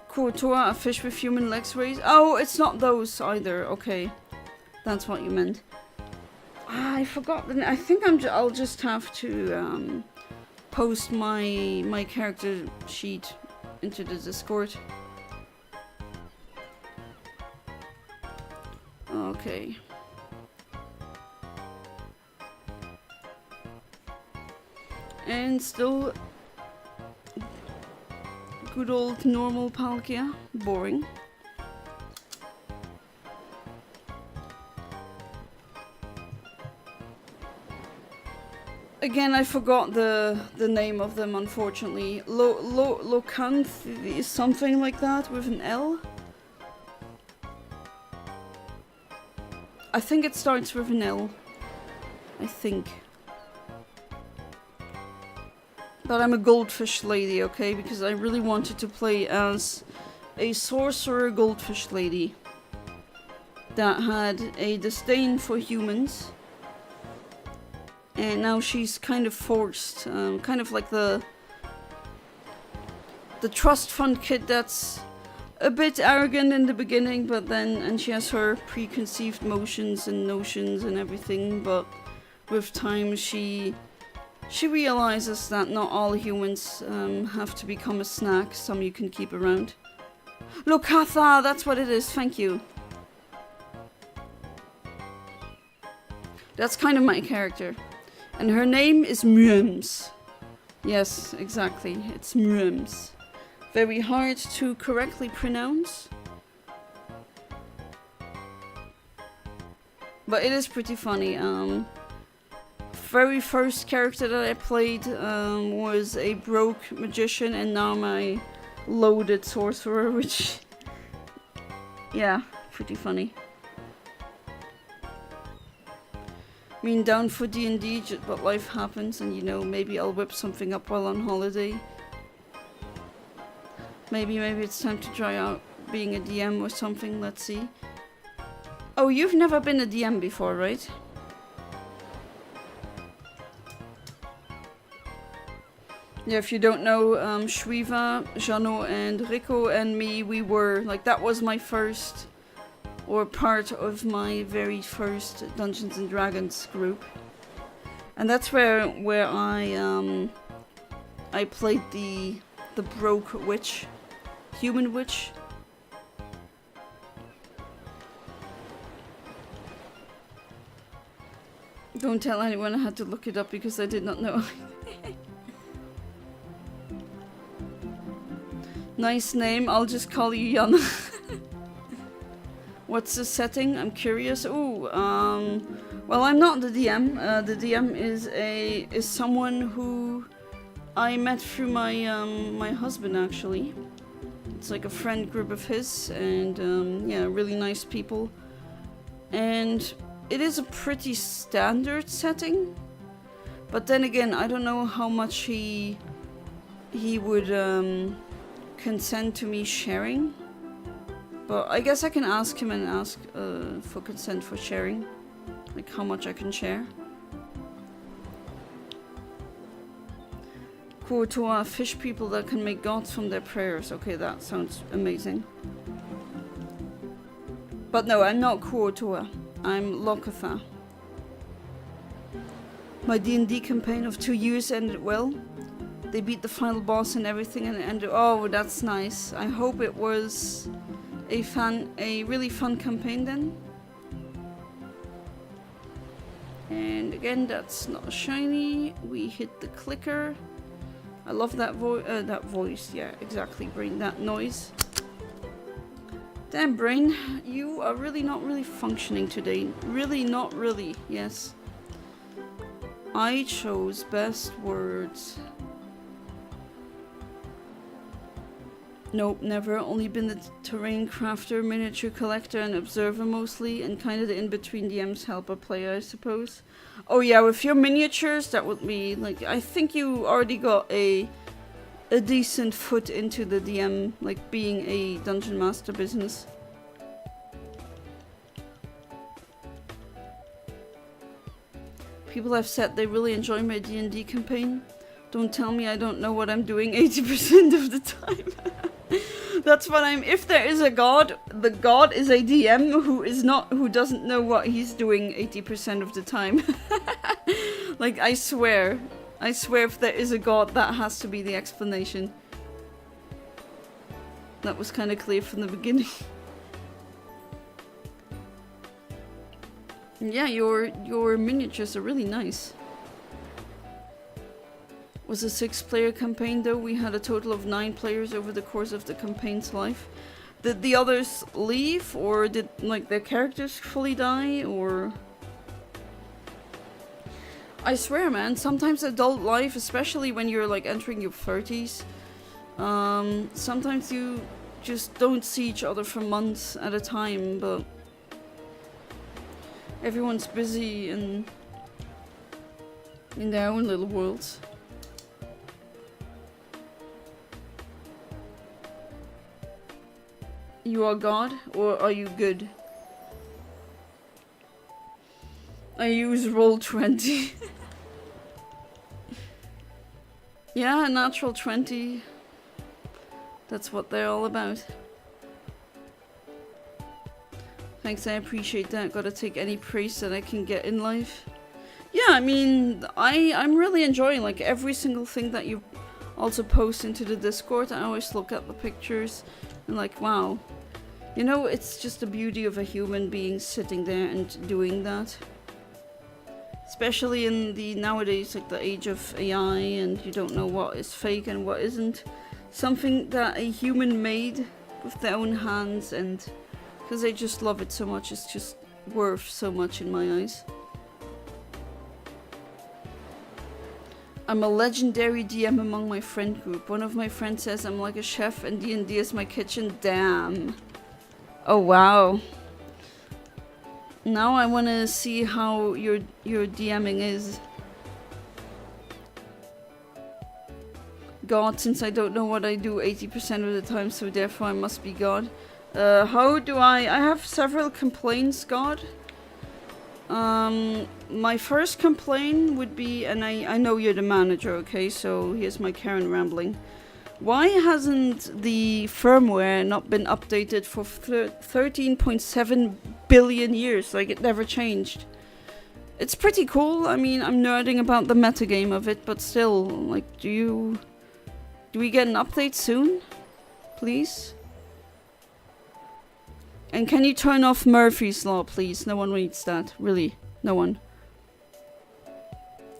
Kuotoa, a fish with human legs raised. Oh, it's not those either. Okay, that's what you meant. I forgot. I think I'll just have to post my character sheet into the Discord. Okay. And still good old normal Palkia. Boring. Again, I forgot the name of them, unfortunately. Locanth is something like that with an L. I think it starts with an L. I think. But I'm a goldfish lady, okay? Because I really wanted to play as a sorcerer goldfish lady that had a disdain for humans. And now she's kind of forced, kind of like the trust fund kid that's a bit arrogant in the beginning, but then, and she has her preconceived motions and notions and everything, but with time she realizes that not all humans have to become a snack, some you can keep around. Lokatha, that's what it is, thank you. That's kind of my character. And her name is Mrums. Yes, exactly. It's Mrums. Very hard to correctly pronounce. But it is pretty funny. Very first character that I played was a broke magician, and now my loaded sorcerer, which... yeah, pretty funny. I mean, down for D&D, but life happens, and you know, maybe I'll whip something up while on holiday. Maybe it's time to try out being a DM or something, let's see. Oh, you've never been a DM before, right? Yeah, if you don't know, Shriva, Jano, and Rico and me, we were, like, that was my first... or part of my very first Dungeons and Dragons group, and that's where I played the broke witch, human witch. Don't tell anyone I had to look it up because I did not know. Nice name. I'll just call you Jan. What's the setting? I'm curious. Ooh, well, I'm not the DM. The DM is someone who I met through my my husband, actually. It's like a friend group of his, and yeah, really nice people. And it is a pretty standard setting, but then again, I don't know how much he would consent to me sharing. But I guess I can ask him and ask for consent for sharing. Like how much I can share. Kuotoa, fish people that can make gods from their prayers. Okay, that sounds amazing. But no, I'm not Kuotoa. I'm Lokatha. My D&D campaign of 2 years ended well. They beat the final boss and everything, and it ended... oh, that's nice. I hope it was... a really fun campaign then. And again, that's not shiny. We hit the clicker. I love that voice. Yeah, exactly, Brain. That noise. Damn, Brain, you are really not really functioning today. Really not really. Yes. I chose best words. Nope, never. Only been the terrain crafter, miniature collector, and observer mostly, and kind of the in-between DM's helper player, I suppose. Oh yeah, with your miniatures, that would be, like, I think you already got a decent foot into the DM, like, being a dungeon master business. People have said they really enjoy my D&D campaign. Don't tell me I don't know what I'm doing 80% of the time. That's what I'm... if there is a god, the god is a DM who doesn't know what he's doing 80% of the time. Like, I swear if there is a god, that has to be the explanation. That was kind of clear from the beginning. Yeah, your miniatures are really nice. Was a 6-player campaign though. We had a total of 9 players over the course of the campaign's life. Did the others leave, or did like their characters fully die, or... I swear, man, sometimes adult life, especially when you're like entering your 30s, sometimes you just don't see each other for months at a time, but everyone's busy in their own little worlds. You are God, or are you good? I use Roll20. Yeah, natural 20. That's what they're all about. Thanks, I appreciate that. Gotta take any praise that I can get in life. Yeah, I mean, I'm really enjoying like every single thing that you also post into the Discord. I always look at the pictures and like, wow. You know, it's just the beauty of a human being sitting there and doing that. Especially in the nowadays, like the age of AI, and you don't know what is fake and what isn't. Something that a human made with their own hands, and because I just love it so much, it's just worth so much in my eyes. I'm a legendary DM among my friend group. One of my friends says I'm like a chef and D&D is my kitchen. Damn. Oh wow. Now I want to see how your DMing is. God, since I don't know what I do 80% of the time, so therefore I must be God. How do I have several complaints, God. My first complaint would be, and I know you're the manager, okay, so here's my Karen rambling. Why hasn't the firmware not been updated for 13.7 billion years? Like, it never changed. It's pretty cool. I mean, I'm nerding about the metagame of it, but still, like, do we get an update soon? Please? And can you turn off Murphy's Law, please? No one reads that. Really. No one.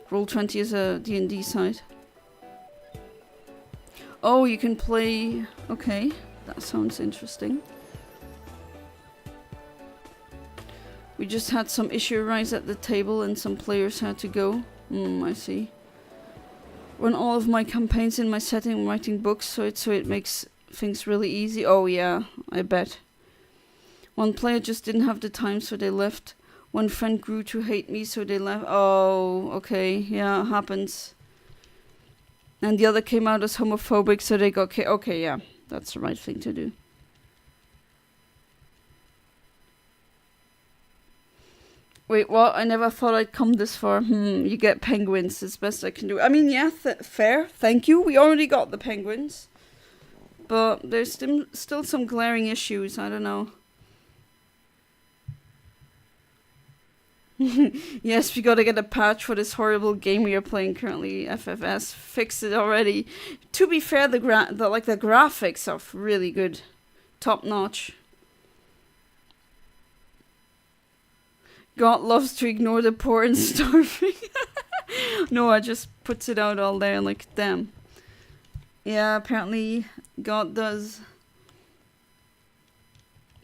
Roll20 is a D&D site. Oh, you can play... Okay, that sounds interesting. We just had some issue arise at the table and some players had to go. I see. Run all of my campaigns in my setting, writing books, so it makes things really easy. Oh yeah, I bet. One player just didn't have the time, so they left. One friend grew to hate me, so they left. Oh, okay, yeah, it happens. And the other came out as homophobic, so they got... Okay, yeah, that's the right thing to do. Wait, what? I never thought I'd come this far. You get penguins. It's best I can do. I mean, yeah, fair. Thank you. We already got the penguins. But there's still some glaring issues. I don't know. Yes, we gotta get a patch for this horrible game we are playing currently. FFS, fix it already. To be fair, the graphics are really good, top notch. God loves to ignore the poor and starving. No, I just puts it out all there like, damn. Yeah, apparently God does.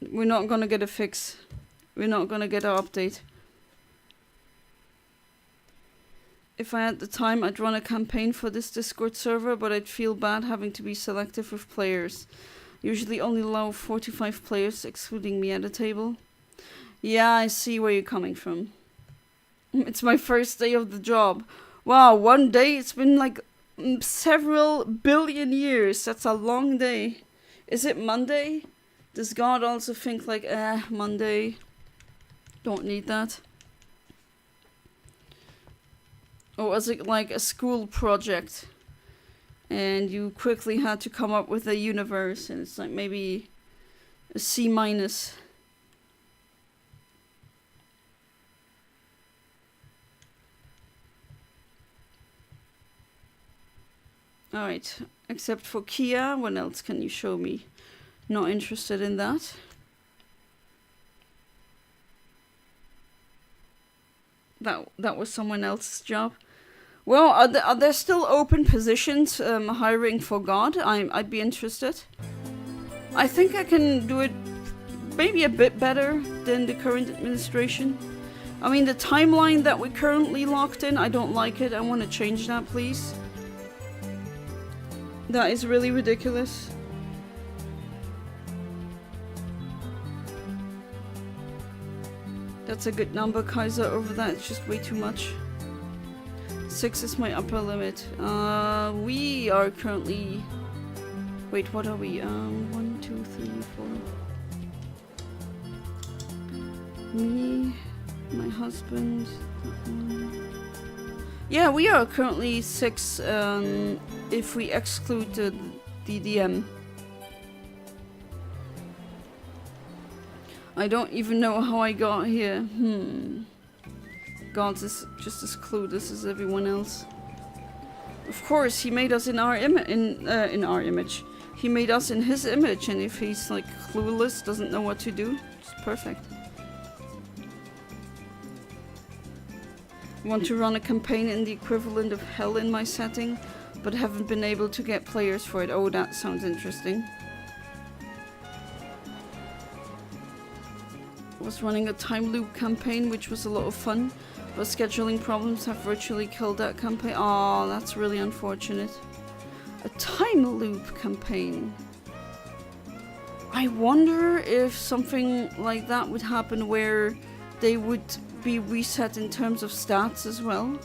We're not gonna get a fix. We're not gonna get an update. If I had the time, I'd run a campaign for this Discord server, but I'd feel bad having to be selective with players. Usually only allow 45 players, excluding me at a table. Yeah, I see where you're coming from. It's my first day of the job. Wow, one day? It's been like several billion years. That's a long day. Is it Monday? Does God also think like, Monday? Don't need that. Or was it like a school project? And you quickly had to come up with a universe, and it's like maybe a C-. Alright, except for Kia, what else can you show me? Not interested in that. That was someone else's job. Well, are there still open positions hiring for God? I'd be interested. I think I can do it maybe a bit better than the current administration. I mean, the timeline that we're currently locked in, I don't like it. I want to change that, please. That is really ridiculous. That's a good number, Kaiser. Over that, it's just way too much. 6 is my upper limit. We are currently... Wait, what are we? 1, 2, 3, 4. Me, my husband. Yeah, we are currently 6 if we exclude the DDM. I don't even know how I got here. God is just as clueless as everyone else. Of course, he made us in our image. He made us in his image, and if he's like clueless, doesn't know what to do, it's perfect. Want to run a campaign in the equivalent of hell in my setting, but haven't been able to get players for it. Oh, that sounds interesting. Was running a time loop campaign, which was a lot of fun, but scheduling problems have virtually killed that campaign. Oh, that's really unfortunate. A time loop campaign. I wonder if something like that would happen where they would be reset in terms of stats as well.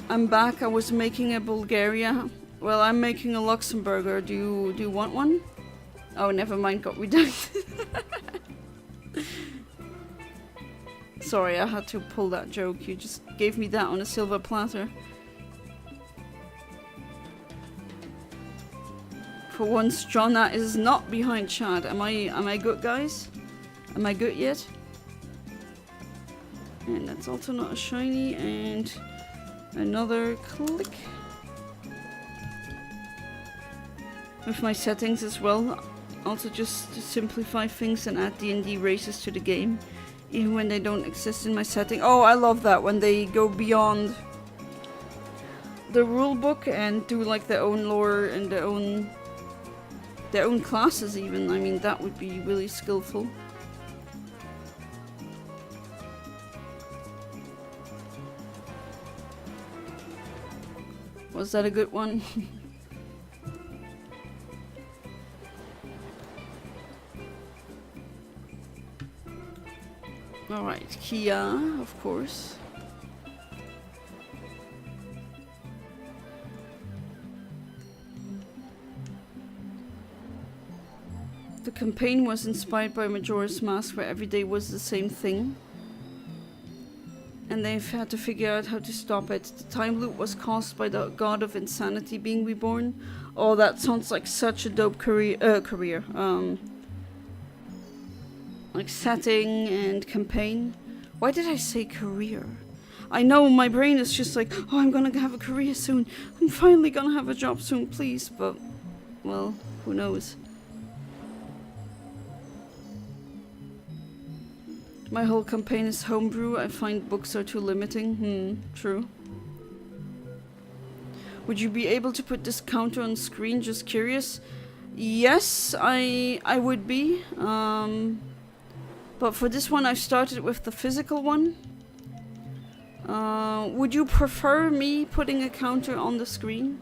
I'm back. I was making a Bulgaria. Well, I'm making a Luxembourger. Do you want one? Oh, never mind, got redacted. Sorry, I had to pull that joke. You just gave me that on a silver platter. For once, Jonna is not behind chat. Am I good, guys? Am I good yet? And that's also not a shiny, and another click. With my settings as well. Also just to simplify things and add D&D races to the game, even when they don't exist in my setting. Oh, I love that when they go beyond the rulebook and do like their own lore and their own classes even. I mean, that would be really skillful. Was that a good one? Alright, Kia, of course. The campaign was inspired by Majora's Mask, where every day was the same thing. And they've had to figure out how to stop it. The time loop was caused by the god of insanity being reborn. Oh, that sounds like such a dope career. Like setting and campaign. Why did I say career? I know my brain is just like, oh, I'm gonna have a career soon. I'm finally gonna have a job soon, please. But, well, who knows? My whole campaign is homebrew. I find books are too limiting. True. Would you be able to put this counter on screen? Just curious. Yes, I would be. But for this one, I started with the physical one. Would you prefer me putting a counter on the screen?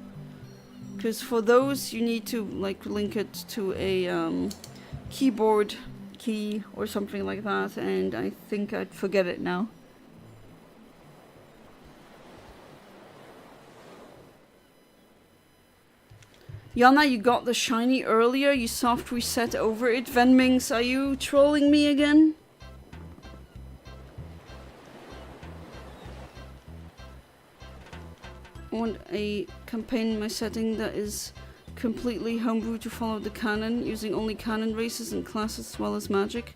Because for those, you need to like link it to a keyboard key or something like that, and I think I'd forget it now. Yana, you got the shiny earlier, you soft reset over it. Venmings, are you trolling me again? I want a campaign in my setting that is completely homebrew to follow the canon, using only canon races and classes as well as magic.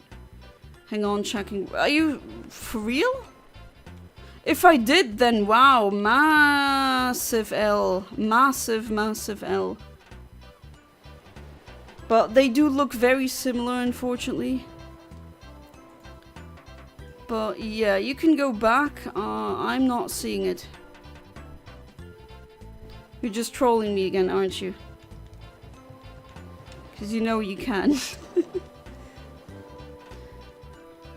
Hang on, checking. Are you for real? If I did, then wow, massive L. Massive L. But they do look very similar, unfortunately. But yeah, you can go back. I'm not seeing it. You're just trolling me again, aren't you? Because you know you can.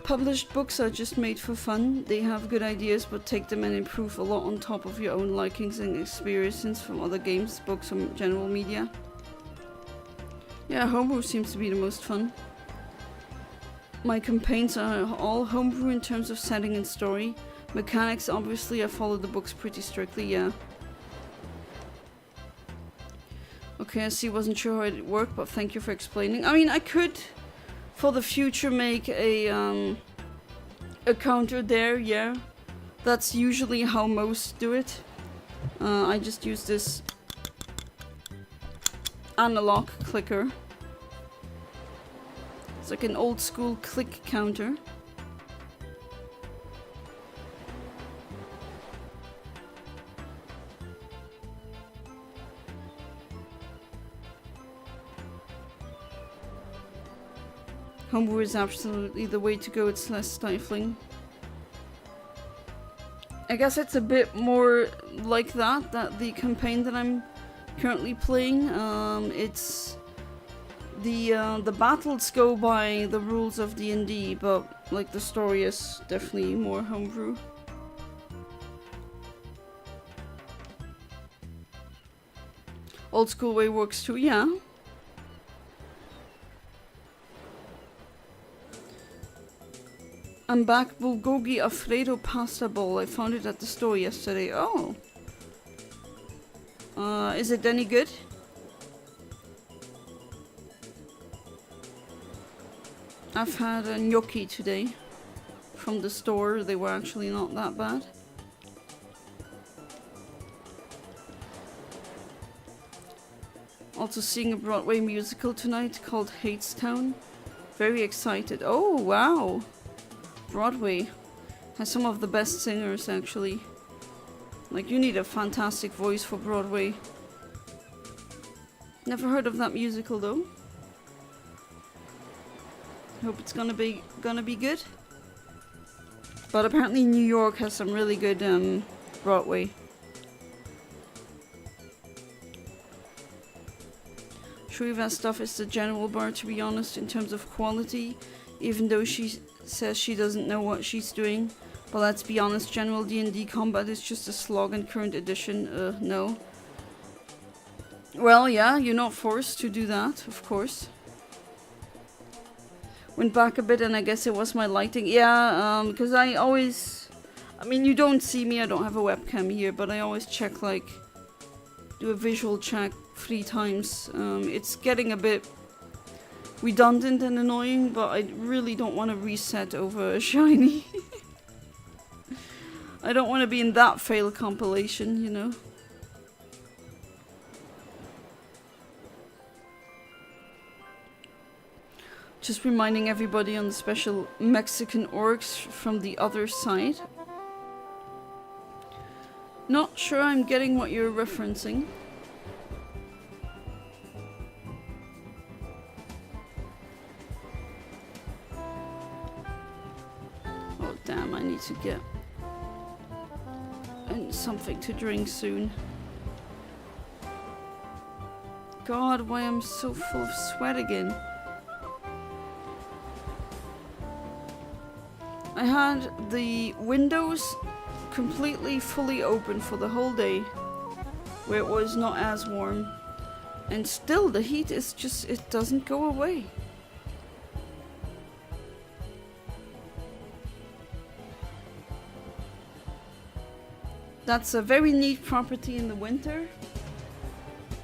Published books are just made for fun. They have good ideas, but take them and improve a lot on top of your own likings and experiences from other games, books, or general media. Yeah, homebrew seems to be the most fun. My campaigns are all homebrew in terms of setting and story. Mechanics, obviously, I follow the books pretty strictly, yeah. Okay, I see, wasn't sure how it worked, but thank you for explaining. I mean, I could, for the future, make a counter there, yeah. That's usually how most do it. I just use this analog clicker. It's like an old school click counter. Homebrew is absolutely the way to go, it's less stifling. I guess it's a bit more like that the campaign that I'm currently playing. It's the battles go by the rules of D&D, but like the story is definitely more homebrew. Old school way works too, yeah. I'm back. Bulgogi Alfredo pasta bowl. I found it at the store yesterday. Oh. Is it any good? I've had a gnocchi today from the store. They were actually not that bad. Also seeing a Broadway musical tonight called Hadestown. Very excited. Oh, wow. Broadway has some of the best singers, actually. Like, you need a fantastic voice for Broadway. Never heard of that musical, though. Hope it's gonna be good. But apparently New York has some really good Broadway. Shriva's stuff is the general bar, to be honest, in terms of quality. Even though she says she doesn't know what she's doing. But let's be honest, general D&D combat is just a slog in current edition. No. Well, yeah, you're not forced to do that, of course. Went back a bit and I guess it was my lighting. Yeah, because I always... I mean, you don't see me, I don't have a webcam here, but I always check, like... do a visual check 3 times. It's getting a bit... redundant and annoying, but I really don't want to reset over a shiny. I don't want to be in that fail compilation, you know. Just reminding everybody on the special Mexican orcs from the other side. Not sure I'm getting what you're referencing. Damn, I need to get something to drink soon. God, why I'm so full of sweat again. I had the windows completely fully open for the whole day, where it was not as warm. And still the heat is just, it doesn't go away. That's a very neat property in the winter,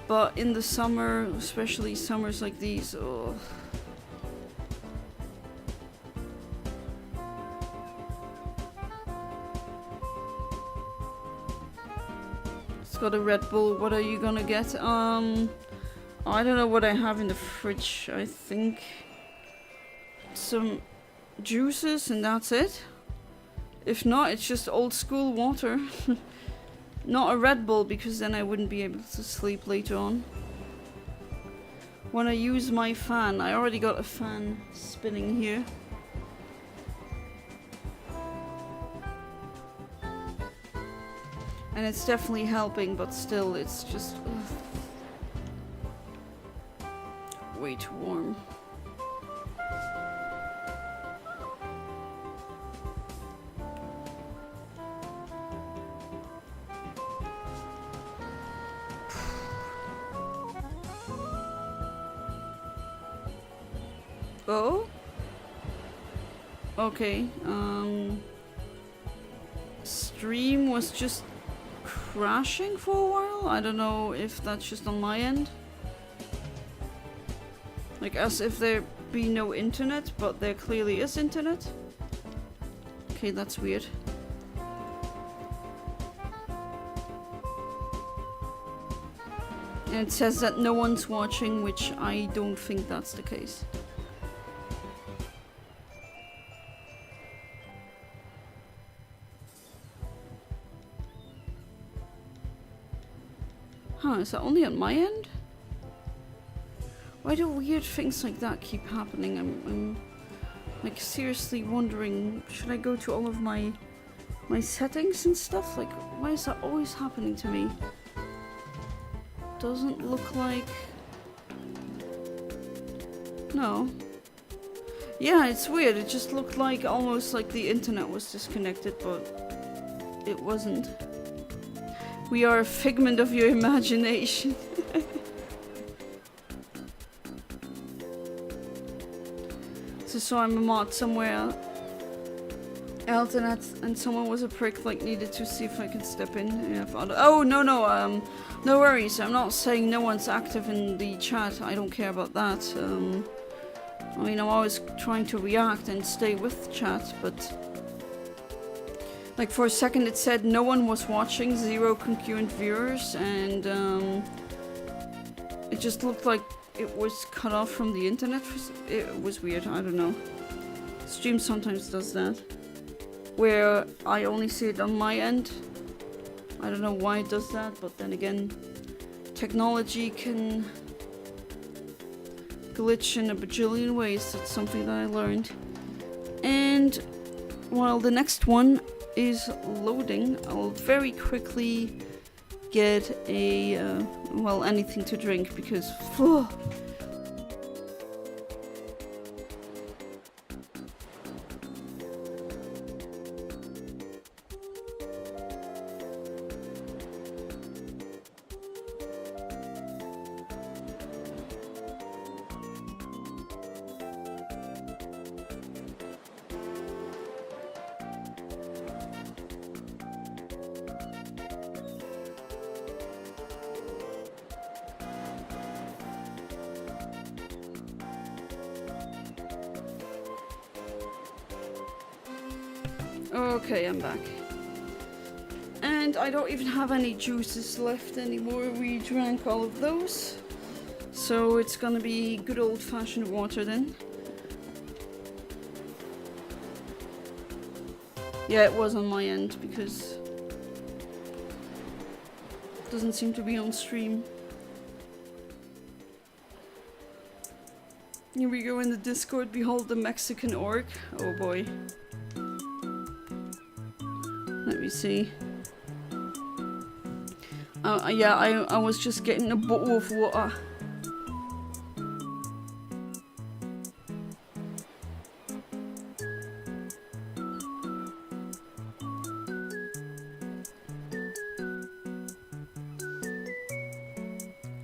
but in the summer, especially summers like these, oh. It's got a Red Bull. What are you gonna get? I don't know what I have in the fridge. I think some juices and that's it. If not, it's just old school water. Not a Red Bull, because then I wouldn't be able to sleep later on. When I use my fan, I already got a fan spinning here. And it's definitely helping, but still, it's just way too warm. Oh? Okay, stream was just crashing for a while. I don't know if that's just on my end. Like as if there be no internet, but there clearly is internet. Okay, that's weird. And it says that no one's watching, which I don't think that's the case. Huh, is that only on my end? Why do weird things like that keep happening? I'm like seriously wondering, should I go to all of my settings and stuff? Like, why is that always happening to me? Doesn't look like... No. Yeah, it's weird. It just looked like almost like the internet was disconnected, but it wasn't. We are a figment of your imagination. So I'm a mod somewhere else and someone was a prick, like needed to see if I could step in. Yeah, oh no, no worries. I'm not saying no one's active in the chat. I don't care about that. I mean, I'm always trying to react and stay with chat, but like for a second it said no one was watching, 0 concurrent viewers, and it just looked like it was cut off from the internet. It was weird, I don't know. Stream sometimes does that, where I only see it on my end. I don't know why it does that, but then again, technology can glitch in a bajillion ways. That's something that I learned. And while the next one is loading, I'll very quickly get a, well, anything to drink, because phew. Okay, I'm back. And I don't even have any juices left anymore. We drank all of those. So it's gonna be good old-fashioned water then. Yeah, it was on my end because it doesn't seem to be on stream. Here we go in the Discord. Behold the Mexican orc. Oh boy. Let me see. Yeah, I was just getting a bottle of water.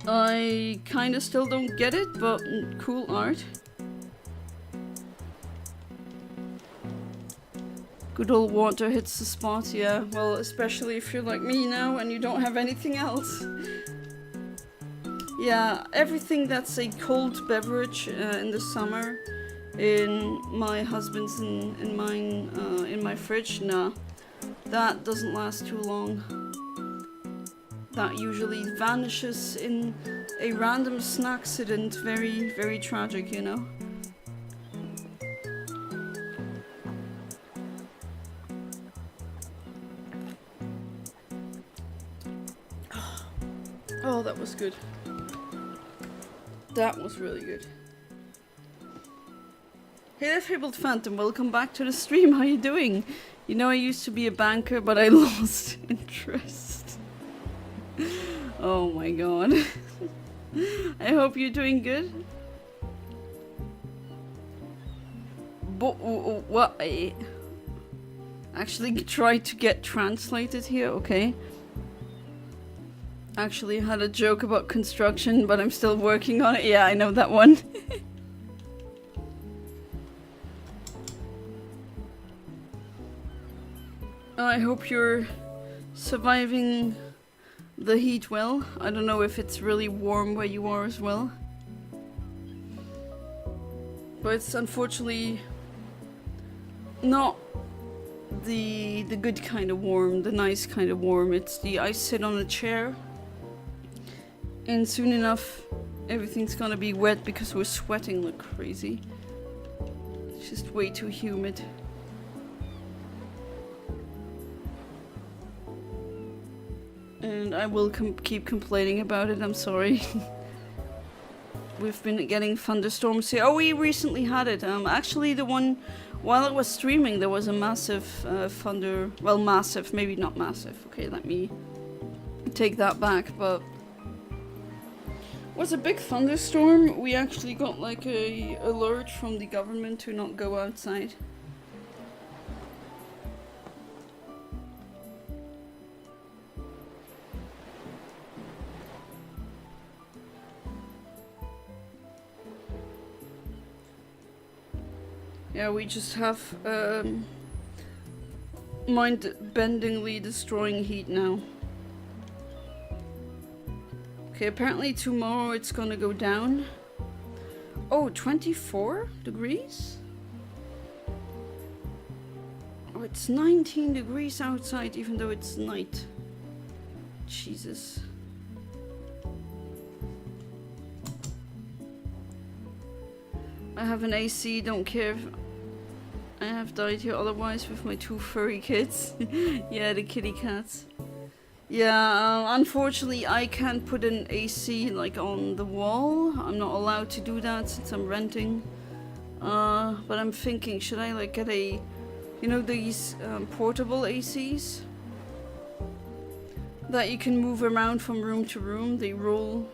I kinda still don't get it, but cool art. Good old water hits the spot, yeah. Well, especially if you're like me now and you don't have anything else. Yeah, everything that's a cold beverage in the summer, in my husband's and in mine, in my fridge, nah. That doesn't last too long. That usually vanishes in a random snack accident. Very, very tragic, you know? Oh, that was good. That was really good. Hey there, Fabled Phantom, welcome back to the stream. How you doing? You know, I used to be a banker, but I lost interest. my god. I hope you're doing good. What? I actually tried to get translated here, okay. Actually had a joke about construction, but I'm still working on it. Yeah, I know that one. I hope you're surviving the heat well. I don't know if it's really warm where you are as well. But it's unfortunately not the good kind of warm, the nice kind of warm. It's the I sit on a chair and soon enough everything's gonna be wet because we're sweating like crazy. It's just way too humid. And I will keep complaining about it, I'm sorry. We've been getting thunderstorms here. Oh, we recently had it. Actually the one, while it was streaming, there was a massive thunder, well massive, maybe not massive. Okay, let me take that back, but it was a big thunderstorm. We actually got like a alert from the government to not go outside. Yeah, we just have mind-bendingly destroying heat now. Okay, apparently tomorrow it's gonna go down. Oh, 24 degrees? Oh, it's 19 degrees outside even though it's night. Jesus. I have an AC, don't care if I have died here otherwise with my two furry kids. Yeah, the kitty cats. Yeah, unfortunately I can't put an AC like on the wall. I'm not allowed to do that since I'm renting. But I'm thinking, should I like get a, you know, these portable ACs that you can move around from room to room? They roll.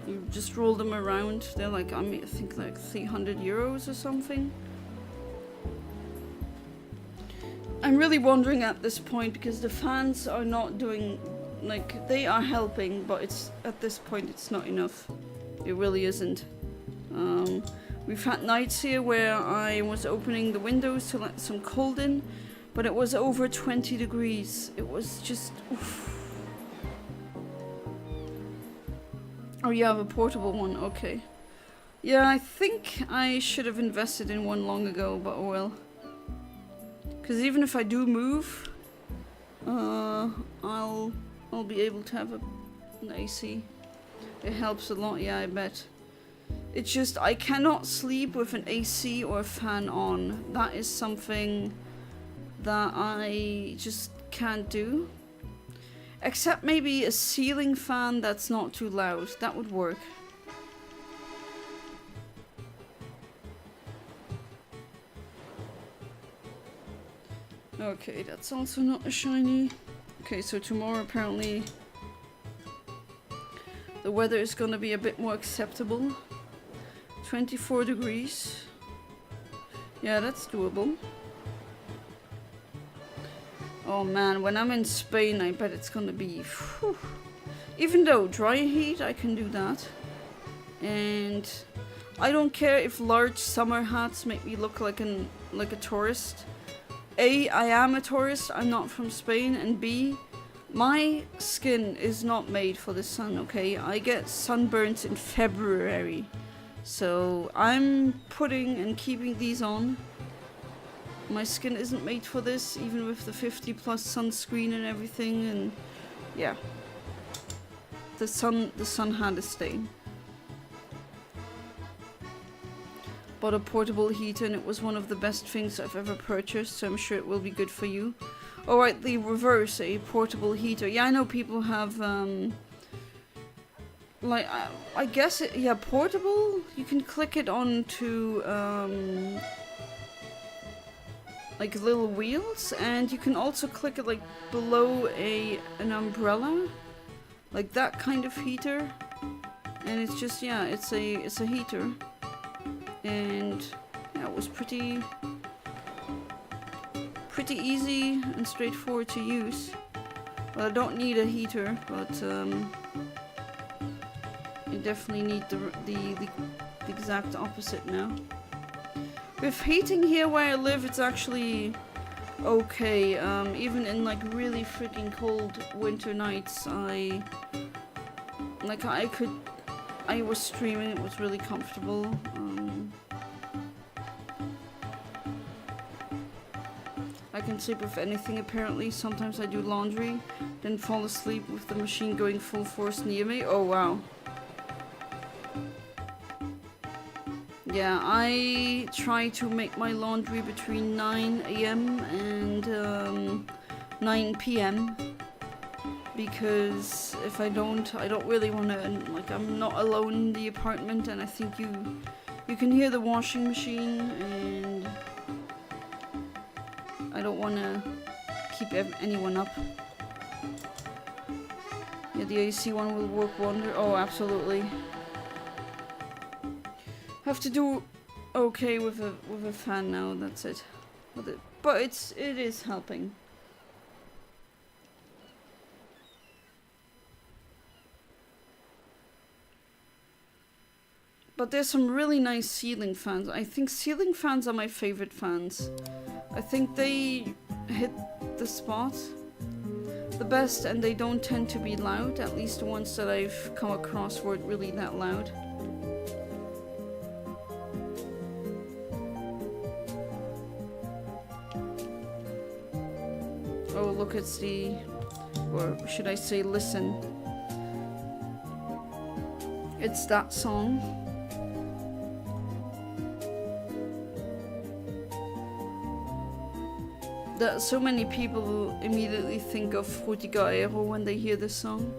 You just roll them around. They're like, I think like 300 euros or something. I'm really wondering at this point because the fans are not doing, like, they are helping, but it's at this point it's not enough. It really isn't. We've had nights here where I was opening the windows to let some cold in, but it was over 20 degrees. It was just, oof. Oh, you have a portable one, okay. Yeah, I think I should have invested in one long ago, but oh well. Because even if I do move, I'll be able to have an AC. It helps a lot, yeah, I bet. It's just, I cannot sleep with an AC or a fan on. That is something that I just can't do. Except maybe a ceiling fan that's not too loud. That would work. Okay, that's also not a shiny. Okay, so tomorrow apparently the weather is gonna be a bit more acceptable. 24 degrees. Yeah, that's doable. Oh man, when I'm in Spain, I bet it's gonna be... Whew. Even though dry heat, I can do that. And I don't care if large summer hats make me look like a tourist. A, I am a tourist, I'm not from Spain. And B, my skin is not made for the sun, okay? I get sunburns in February. So I'm putting and keeping these on. My skin isn't made for this, even with the 50+ sunscreen and everything, and yeah. The sun had a stain. Bought a portable heater and it was one of the best things I've ever purchased, so I'm sure it will be good for you. Alright, the reverse, a portable heater. Yeah, I know people have, like, I guess it, yeah, portable? You can click it onto, like little wheels, and you can also click it like below an umbrella, like that kind of heater. And it's just, yeah, it's a heater, and yeah, it was pretty easy and straightforward to use. Well, I don't need a heater, but I definitely need the exact opposite now. With heating here where I live, it's actually okay. Even in like really freaking cold winter nights, I was streaming. It was really comfortable. I can sleep with anything apparently. Sometimes I do laundry, then fall asleep with the machine going full force near me. Oh wow. Yeah, I try to make my laundry between 9 AM and 9 PM. Because if I don't really want to, like, I'm not alone in the apartment, and I think you can hear the washing machine, and I don't want to keep anyone up. Yeah, the AC one will work wonder. Oh, absolutely. Have to do okay with a fan now. That's it. But it is helping. But there's some really nice ceiling fans. I think ceiling fans are my favorite fans. I think they hit the spot the best, and they don't tend to be loud. At least the ones that I've come across weren't really that loud. Oh, look, it's the... or should I say listen. It's that song. That so many people immediately think of Fruitiger Aero when they hear this song.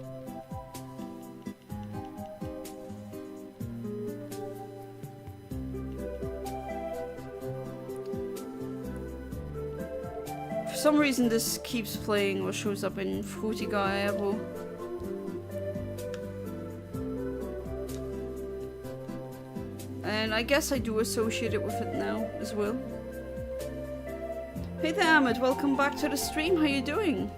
For some reason this keeps playing or shows up in Fruitiger Aero. And I guess I do associate it with it now as well. Hey there, Ahmed, welcome back to the stream. How you doing?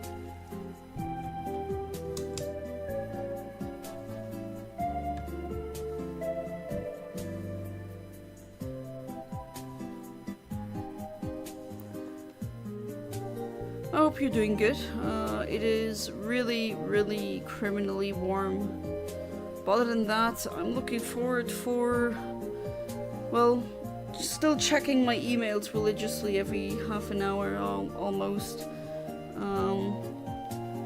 I hope you're doing good. It is really, really criminally warm. But other than that, I'm looking forward for, well, still checking my emails religiously every half an hour almost,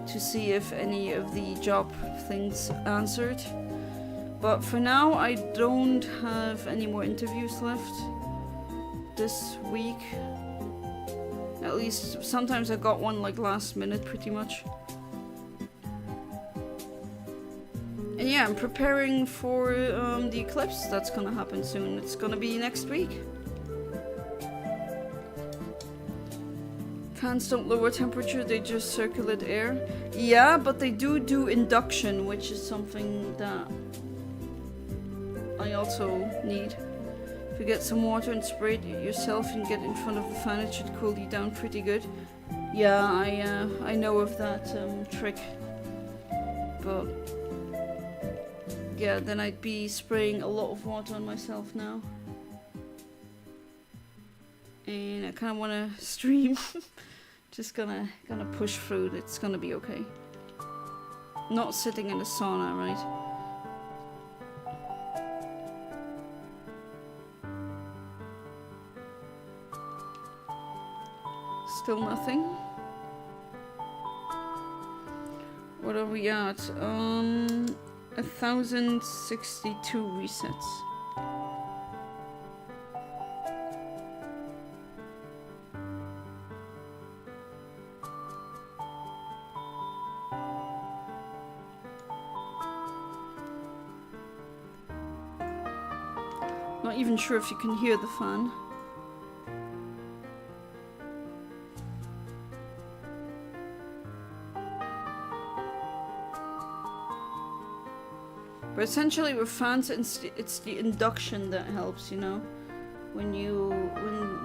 to see if any of the job things answered. But for now, I don't have any more interviews left this week. At least sometimes I got one like last minute pretty much. And yeah, I'm preparing for the eclipse that's gonna happen soon. It's gonna be next week. Fans don't lower temperature, they just circulate air. Yeah, but they do induction, which is something that I also need. If you get some water and spray it yourself and get in front of the fan, it should cool you down pretty good. Yeah, I know of that trick. But yeah, then I'd be spraying a lot of water on myself now. And I kind of want to stream. Just gonna push through. It's gonna be okay. Not sitting in a sauna, right? Still nothing. What are we at? 1062 resets. Not even sure if you can hear the fan. But essentially with fans, it's the induction that helps, you know? When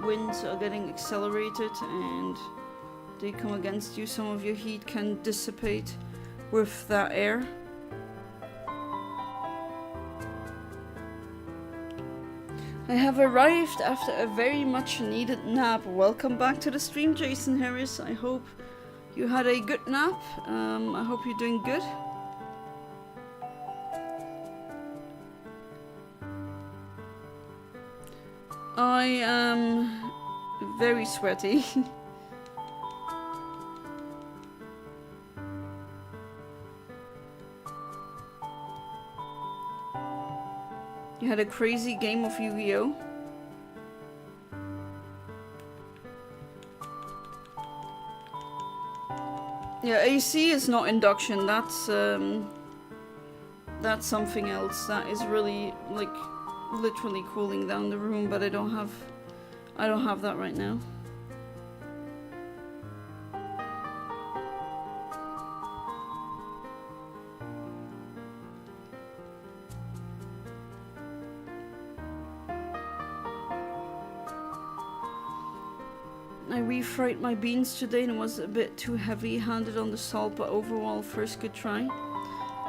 winds are getting accelerated and they come against you, some of your heat can dissipate with that air. I have arrived after a very much needed nap. Welcome back to the stream, Jason Harris. I hope you had a good nap. I hope you're doing good. I am very sweaty. You had a crazy game of Yu-Gi-Oh! Yeah, AC is not induction. That's something else. That is really like literally cooling down the room, but I don't have that right now. I refried my beans today and it was a bit too heavy-handed on the salt, but overall, first good try.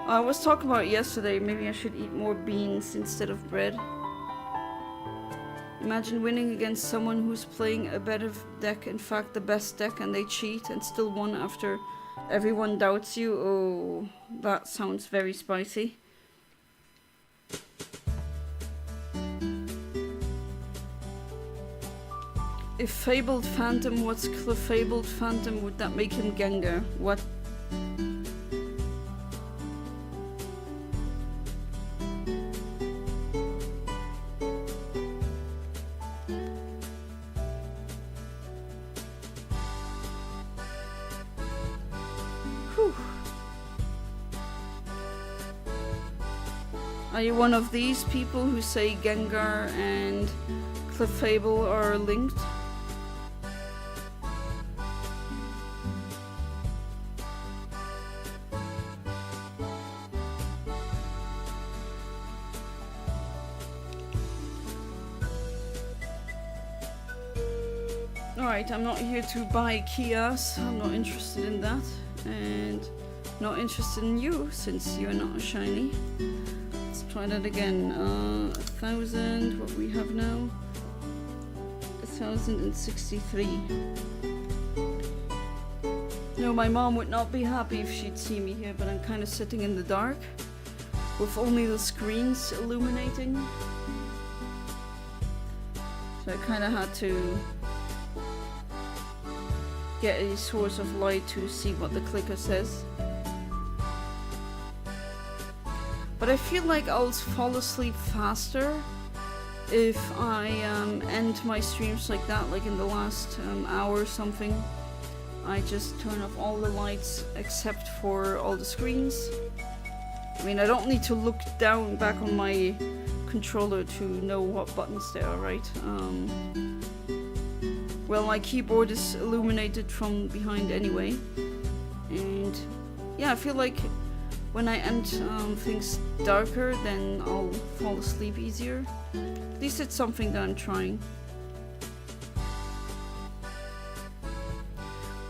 I was talking about it yesterday, maybe I should eat more beans instead of bread. Imagine winning against someone who's playing a better deck, in fact the best deck, and they cheat and still won after everyone doubts you. Oh, that sounds very spicy. If Fabled Phantom was Fabled Phantom, would that make him Gengar? What? Whew. Are you one of these people who say Gengar and Clefable are linked? Alright, I'm not here to buy Kias, I'm not interested in that, and not interested in you since you're not a shiny. Let's try that again. 1,000, what we have now? 1,063. No, my mom would not be happy if she'd see me here, but I'm kind of sitting in the dark with only the screens illuminating. So I kind of had to get a source of light to see what the clicker says. But I feel like I'll fall asleep faster if I end my streams like that, like in the last hour or something. I just turn off all the lights except for all the screens. I mean, I don't need to look down back on my controller to know what buttons there are, right? Well, my keyboard is illuminated from behind anyway. And yeah, I feel like when I end things darker, then I'll fall asleep easier. At least it's something that I'm trying.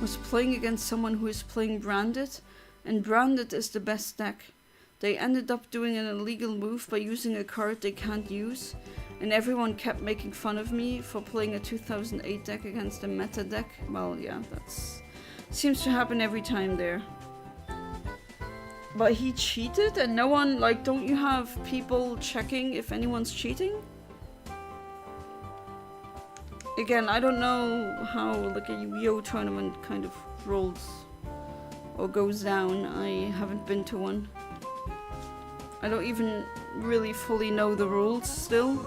Was playing against someone who is playing Branded, and Branded is the best deck. They ended up doing an illegal move by using a card they can't use, and everyone kept making fun of me for playing a 2008 deck against a meta deck. Well, yeah, that's seems to happen every time there. But he cheated and no one, like, don't you have people checking if anyone's cheating? Again, I don't know how like a Yu-Gi-Oh tournament kind of rolls or goes down. I haven't been to one. I don't even really fully know the rules still.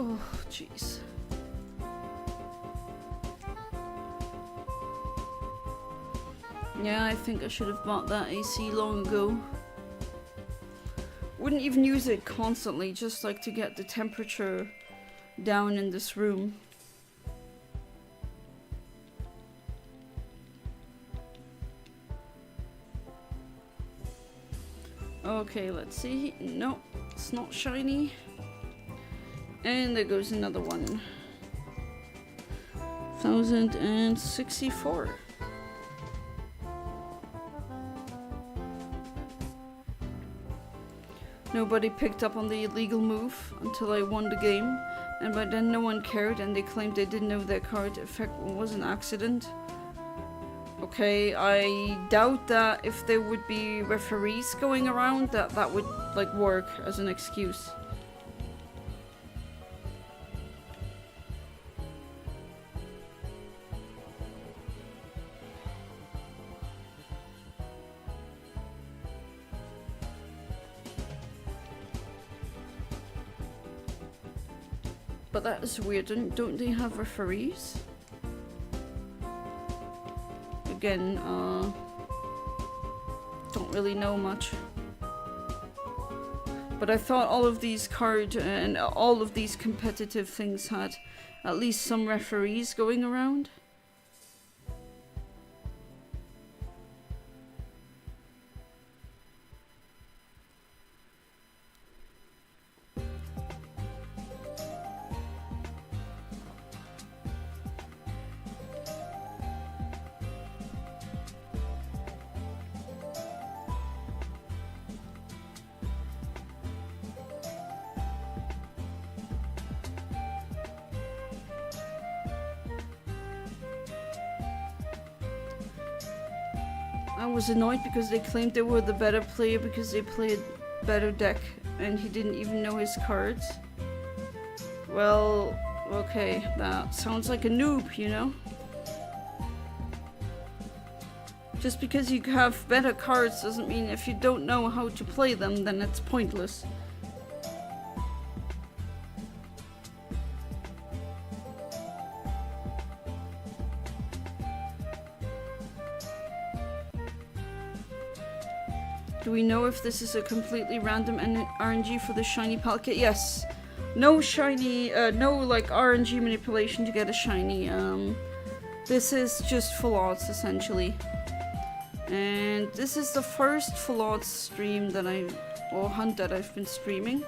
Oh, jeez. Yeah, I think I should have bought that AC long ago. Wouldn't even use it constantly, just like to get the temperature down in this room. Okay, let's see. No, it's not shiny. And there goes another one. 1064. Nobody picked up on the illegal move until I won the game, and by then no one cared and they claimed they didn't know their card effect was an accident. Okay, I doubt that if there would be referees going around that would like work as an excuse. But that is weird, don't they have referees? Again, don't really know much. But I thought all of these cards and all of these competitive things had at least some referees going around. I was annoyed because they claimed they were the better player because they played better deck and he didn't even know his cards. Well, okay, that sounds like a noob, you know? Just because you have better cards doesn't mean if you don't know how to play them, then it's pointless. Do we know if this is a completely random RNG for the shiny Palkia? Yes. No shiny, no like RNG manipulation to get a shiny. This is just full odds essentially. And this is the first full odds stream that or hunt that I've been streaming.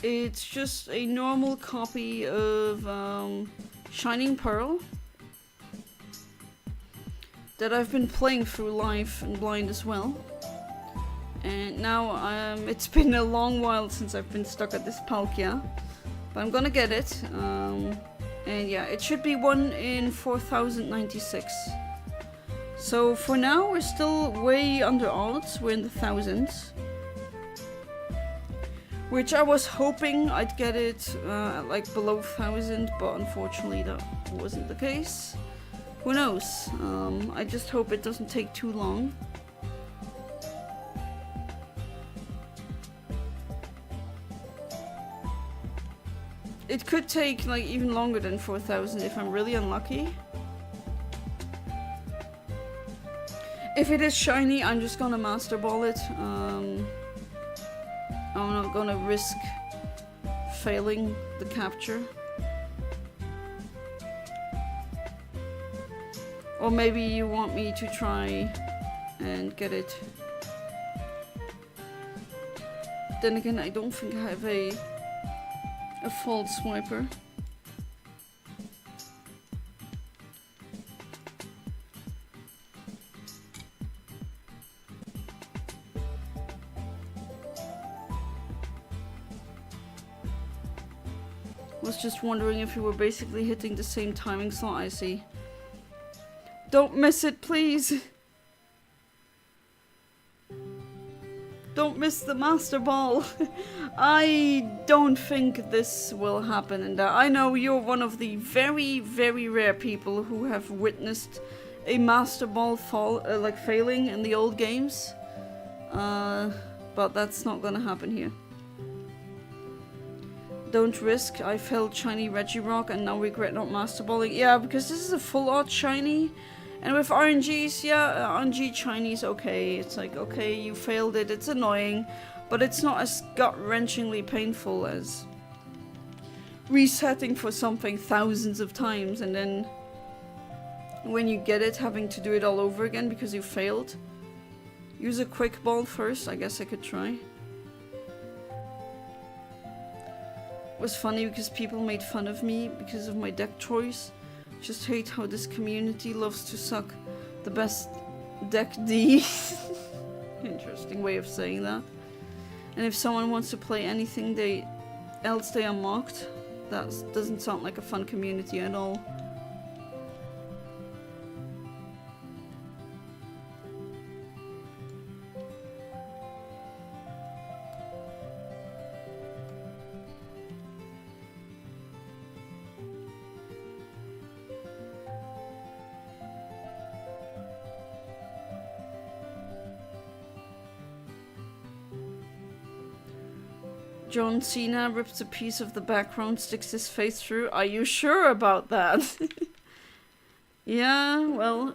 It's just a normal copy of Shining Pearl that I've been playing through live and blind as well. And now it's been a long while since I've been stuck at this Palkia, but I'm gonna get it. And yeah, it should be one in 4096. So for now we're still way under odds, we're in the thousands. Which I was hoping I'd get it like below 1000, but unfortunately that wasn't the case. Who knows? I just hope it doesn't take too long. It could take like even longer than 4000 if I'm really unlucky. If it is shiny, I'm just gonna Master Ball it. I'm not gonna risk failing the capture. Or maybe you want me to try and get it. Then again, I don't think I have a false swiper. Was just wondering if you were basically hitting the same timing slot. I see. Don't miss it, please. Don't miss the Master Ball. I don't think this will happen, and I know you're one of the very, very rare people who have witnessed a Master Ball failing in the old games. But that's not gonna happen here. Don't risk. I failed shiny Regirock and now regret not Master Balling. Yeah, because this is a full art shiny. And with RNGs, yeah, RNG shinies, okay. It's like, okay, you failed it, it's annoying, but it's not as gut-wrenchingly painful as resetting for something thousands of times and then when you get it, having to do it all over again because you failed. Use a quick ball first, I guess I could try. It was funny because people made fun of me because of my deck choice. Just hate how this community loves to suck the best deck D. Interesting way of saying that. And if someone wants to play anything else they unlocked, that doesn't sound like a fun community at all. John Cena rips a piece of the background, sticks his face through. Are you sure about that? Yeah, well,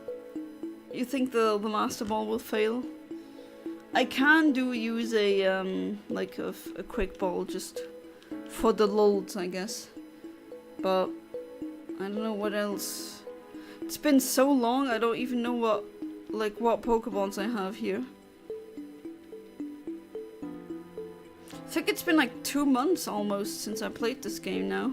you think the Master Ball will fail? I can use a like a quick ball just for the lulz, I guess. But I don't know what else. It's been so long, I don't even know what Pokeballs I have here. I think it's been like 2 months almost since I played this game now.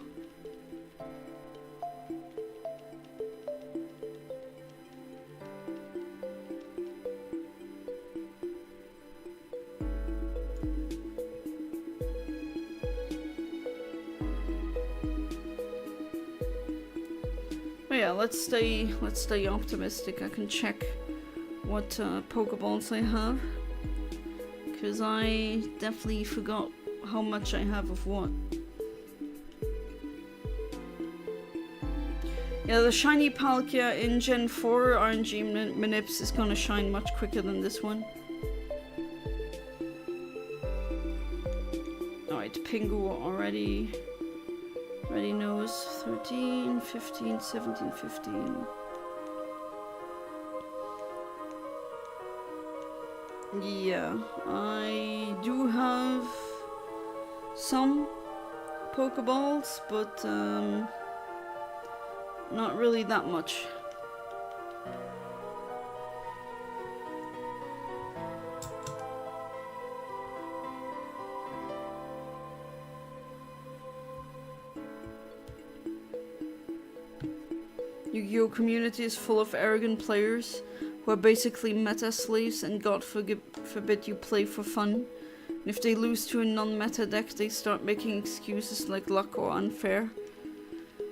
But yeah, let's stay optimistic. I can check what Pokeballs I have. Because I definitely forgot how much I have of what. Yeah, the shiny Palkia in Gen 4 RNG Manips is gonna shine much quicker than this one. Alright, Pingu already knows. 13, 15, 17, 15. Yeah, I do have some Pokeballs, but not really that much. Yu-Gi-Oh! Community is full of arrogant players who are basically meta slaves, and God forbid you play for fun. And if they lose to a non-meta deck, they start making excuses like luck or unfair.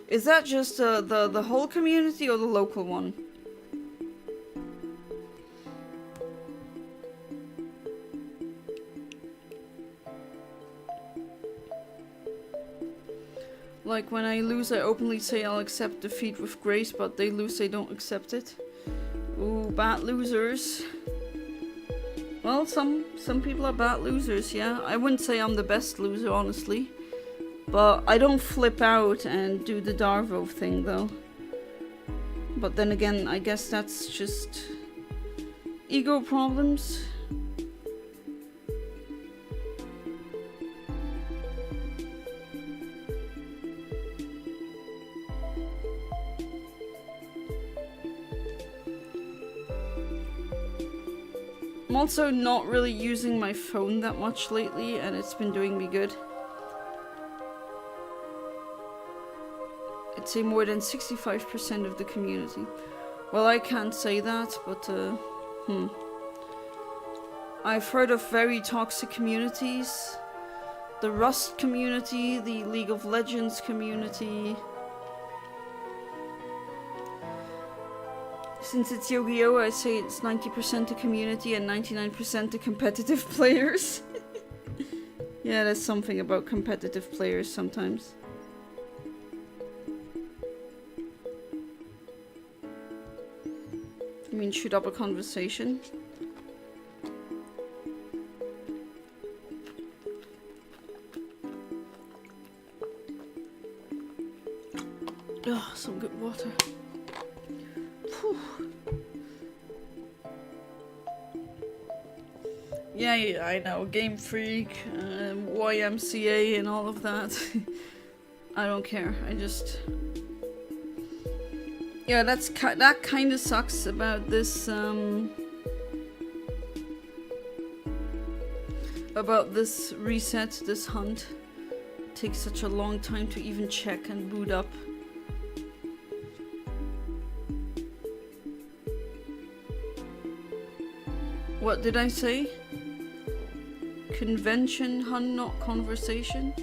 Is that just the whole community or the local one? Like when I lose, I openly say I'll accept defeat with grace, but they lose, they don't accept it. Ooh, bad losers. Well, some people are bad losers, yeah. I wouldn't say I'm the best loser, honestly. But I don't flip out and do the Darvo thing, though. But then again, I guess that's just ego problems. I'm also not really using my phone that much lately, and it's been doing me good. I'd say more than 65% of the community. Well, I can't say that, but I've heard of very toxic communities. The Rust community, the League of Legends community. Since it's Yu-Gi-Oh! I say it's 90% the community and 99% the competitive players. Yeah, there's something about competitive players sometimes. You mean shoot up a conversation? Oh, some good water. Whew. Yeah, yeah, I know. Game Freak, YMCA and all of that. I don't care. I just... Yeah, that kind of sucks about this, reset, this hunt. It takes such a long time to even check and boot up. What did I say? Convention hunt, not conversation?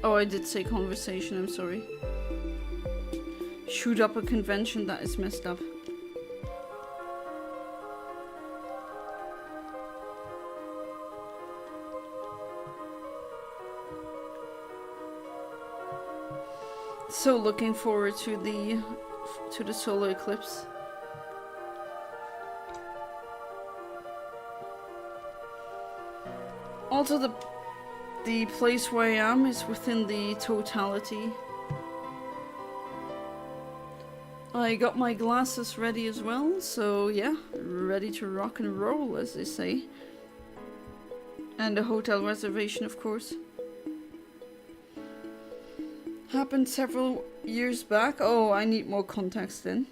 Oh, I did say conversation, I'm sorry. Shoot up a convention, that is messed up. So looking forward to the solar eclipse. Also, the place where I am is within the totality. I got my glasses ready as well, so yeah, ready to rock and roll, as they say. And a hotel reservation, of course. Happened several years back. Oh, I need more context then.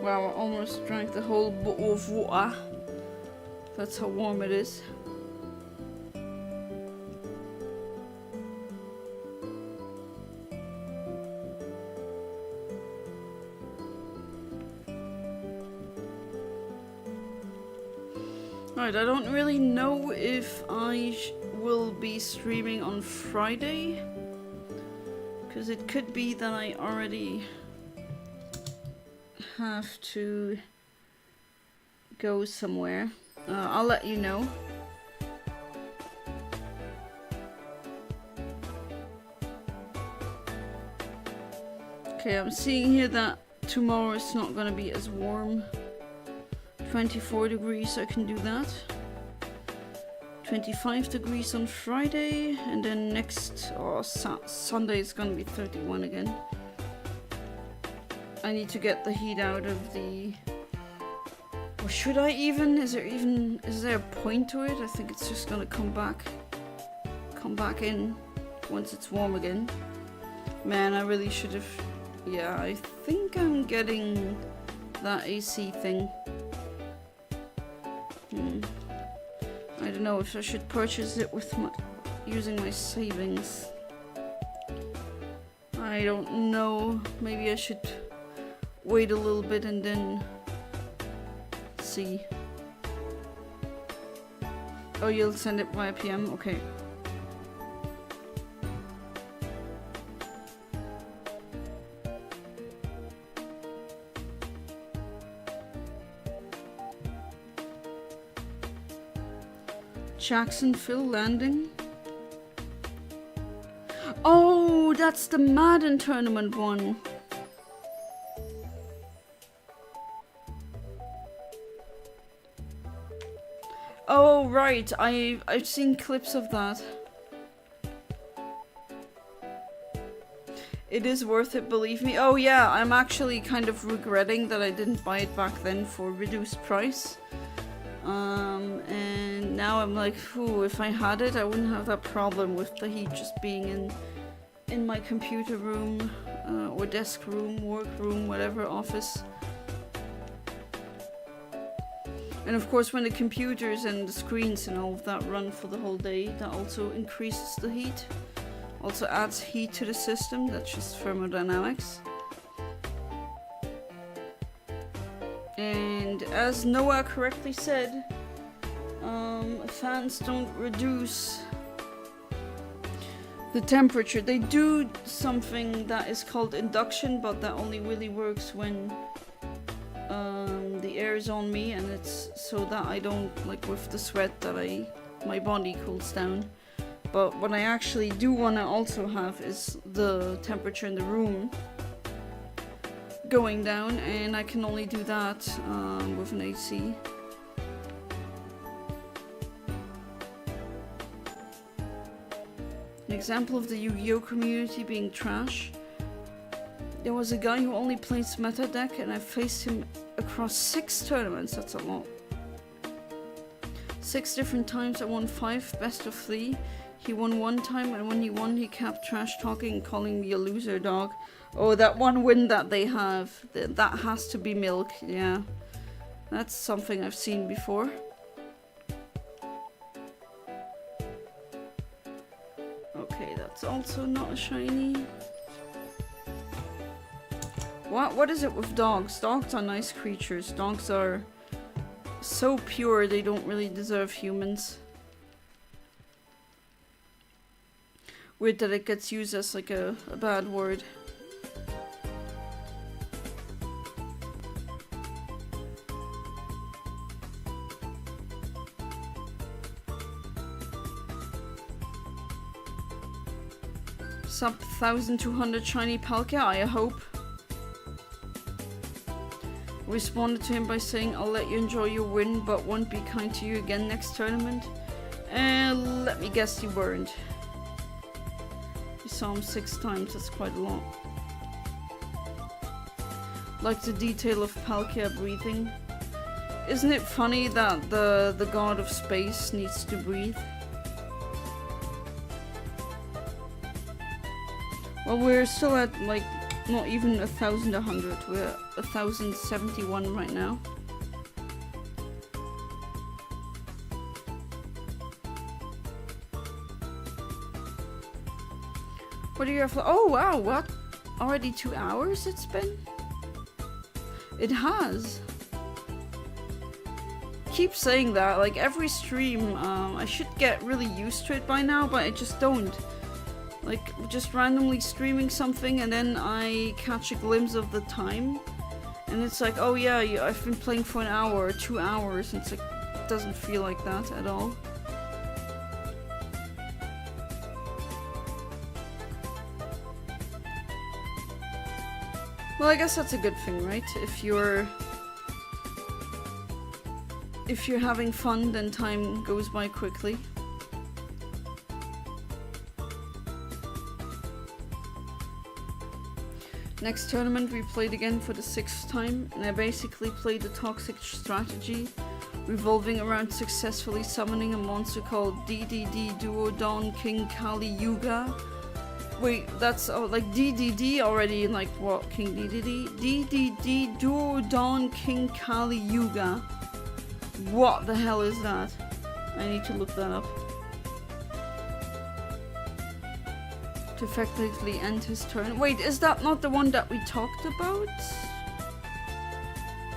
Wow, I almost drank the whole bottle of water. That's how warm it is. Right, I don't really know if I will be streaming on Friday, because it could be that I already have to go somewhere. I'll let you know. Okay, I'm seeing here that tomorrow it's not gonna be as warm. 24 degrees, I can do that. 25 degrees on Friday, and then next Sunday is gonna be 31 again. I need to get the heat out of the... Or should I even? Is there a point to it? I think it's just gonna come back in once it's warm again. Man, I really should have... Yeah, I think I'm getting that AC thing. I don't know if I should purchase it with using my savings. I don't know. Maybe I should wait a little bit and then see. Oh, you'll send it via PM? Okay. Jacksonville Landing. Oh, that's the Madden tournament one. Oh, right. I've seen clips of that. It is worth it, believe me. Oh yeah, I'm actually kind of regretting that I didn't buy it back then for reduced price. And now I'm like, ooh, if I had it, I wouldn't have that problem with the heat just being in my computer room, or desk room, work room, whatever, office. And of course, when the computers and the screens and all of that run for the whole day, that also increases the heat. Also adds heat to the system. That's just thermodynamics. And as Noah correctly said, fans don't reduce the temperature. They do something that is called induction, but that only really works when the air is on me, and it's so that I don't, like with the sweat, that my body cools down. But what I actually do want to also have is the temperature in the room going down, and I can only do that with an AC. An example of the Yu-Gi-Oh community being trash. There was a guy who only plays meta deck and I faced him across 6 tournaments. That's a lot. 6 different times I won 5, best of 3. He won 1 time, and when he won he kept trash talking and calling me a loser dog. Oh, that one win that they have, that has to be milk. Yeah, that's something I've seen before. Okay, that's also not a shiny. What is it with dogs? Dogs are nice creatures. Dogs are so pure, they don't really deserve humans. Weird that it gets used as like a bad word. Sub 1200 shiny Palkia, I hope. Responded to him by saying, I'll let you enjoy your win, but won't be kind to you again next tournament. And let me guess, you weren't. You saw him 6 times, that's quite a lot. Like the detail of Palkia breathing. Isn't it funny that the god of space needs to breathe? Well, we're still at like not even 1,100. We're at 1,071 right now. What do you have? Oh wow! What? Already 2 hours it's been? It has. Keep saying that. Like every stream, I should get really used to it by now, but I just don't. Like, just randomly streaming something and then I catch a glimpse of the time. And it's like, oh yeah, I've been playing for an hour or 2 hours. And it's like, it doesn't feel like that at all. Well, I guess that's a good thing, right? If you're having fun, then time goes by quickly. Next tournament we played again for the 6th time, and I basically played a toxic strategy revolving around successfully summoning a monster called DDD Duodon King Kali Yuga. Wait, that's like DDD already, like what? King DDD? DDD Duodon King Kali Yuga. What the hell is that? I need to look that up. To effectively end his turn. Wait, is that not the one that we talked about?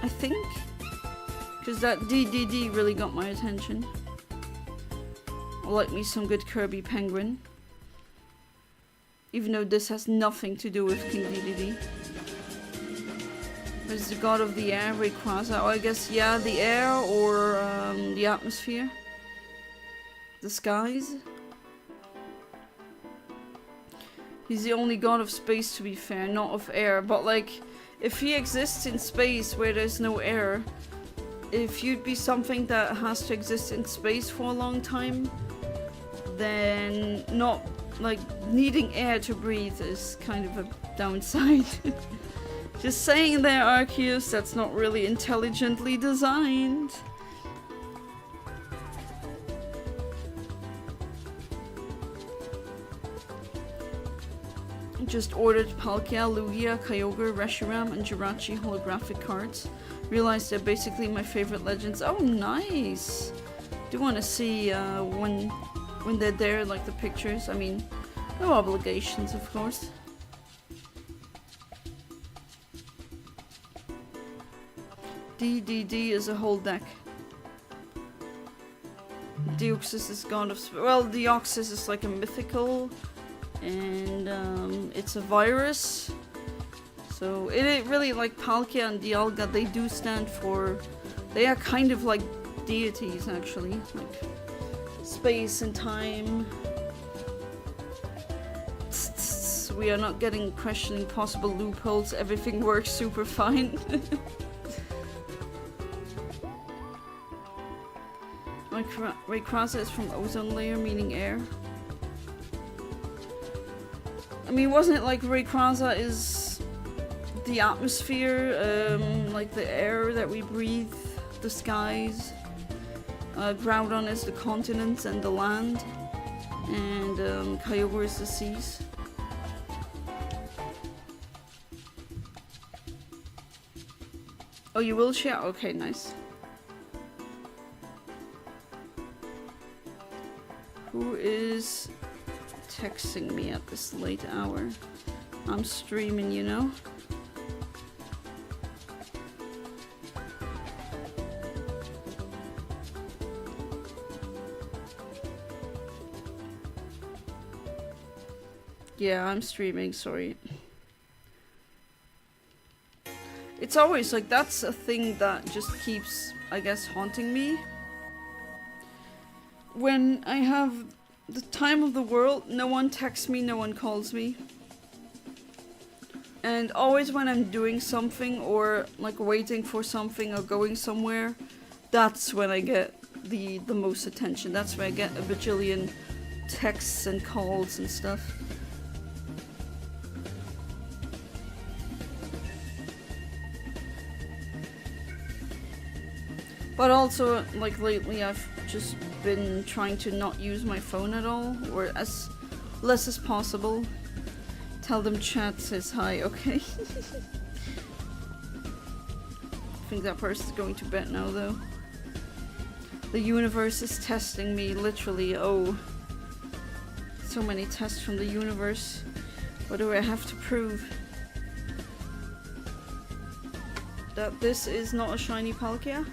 I think? Because that DDD really got my attention. I like me some good Kirby Penguin. Even though this has nothing to do with King DDD. There's the god of the air, Rayquaza. Oh, I guess, yeah, the air or the atmosphere. The skies. He's the only god of space, to be fair, not of air. But like, if he exists in space where there's no air, if you'd be something that has to exist in space for a long time, then not like needing air to breathe is kind of a downside. Just saying there, Arceus, that's not really intelligently designed. Just ordered Palkia, Lugia, Kyogre, Reshiram, and Jirachi holographic cards. Realized they're basically my favorite legends. Oh, nice! Do want to see when they're there, like the pictures. I mean, no obligations, of course. DDD is a whole deck. Deoxys is god of... Well, Deoxys is like a mythical... And it's a virus, so it really, like Palkia and Dialga, they do stand for, they are kind of like deities actually, like space and time. We are not getting questioning possible loopholes, everything works super fine. Rayquaza is from ozone layer, meaning air. I mean, wasn't it like Rayquaza is the atmosphere, like the air that we breathe, the skies. Groudon is the continents and the land, and Kyogre is the seas. Oh, you will share? Okay, nice. Who is texting me at this late hour? I'm streaming, you know? Yeah, I'm streaming, sorry. It's always like, that's a thing that just keeps, I guess, haunting me. When I have the time of the world, no one texts me, no one calls me. And always when I'm doing something or like waiting for something or going somewhere, that's when I get the most attention. That's when I get a bajillion texts and calls and stuff. But also, like lately, I've just been trying to not use my phone at all, or as less as possible. Tell them chat says hi, okay? I think that person's going to bed now, though. The universe is testing me, literally. Oh, so many tests from the universe. What do I have to prove? That this is not a shiny Palkia?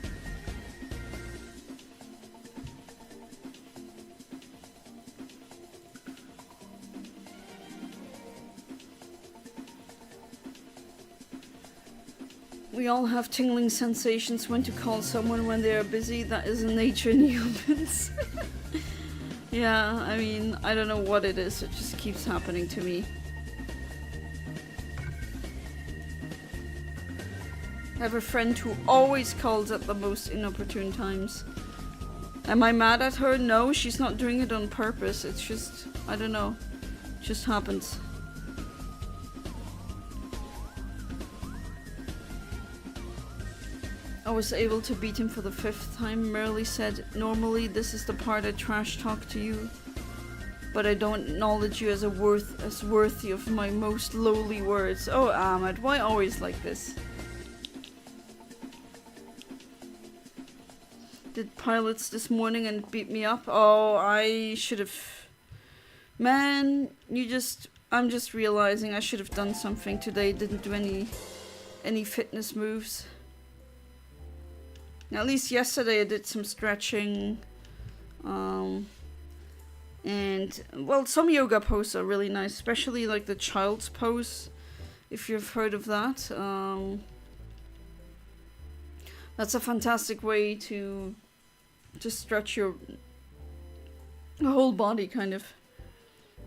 We all have tingling sensations when to call someone when they are busy. That is in nature in humans. Yeah, I mean, I don't know what it is. It just keeps happening to me. I have a friend who always calls at the most inopportune times. Am I mad at her? No, she's not doing it on purpose. It's just, I don't know. It just happens. I was able to beat him for the 5th time. Merely said, normally this is the part I trash talk to you, but I don't acknowledge you as worthy of my most lowly words. Oh, Ahmed, why always like this? Did pilots this morning and beat me up? Oh, I should have. Man, I'm just realizing I should have done something today. Didn't do any fitness moves. At least yesterday I did some stretching, and well, some yoga poses are really nice, especially like the child's pose, if you've heard of that. That's a fantastic way to just stretch your whole body, kind of.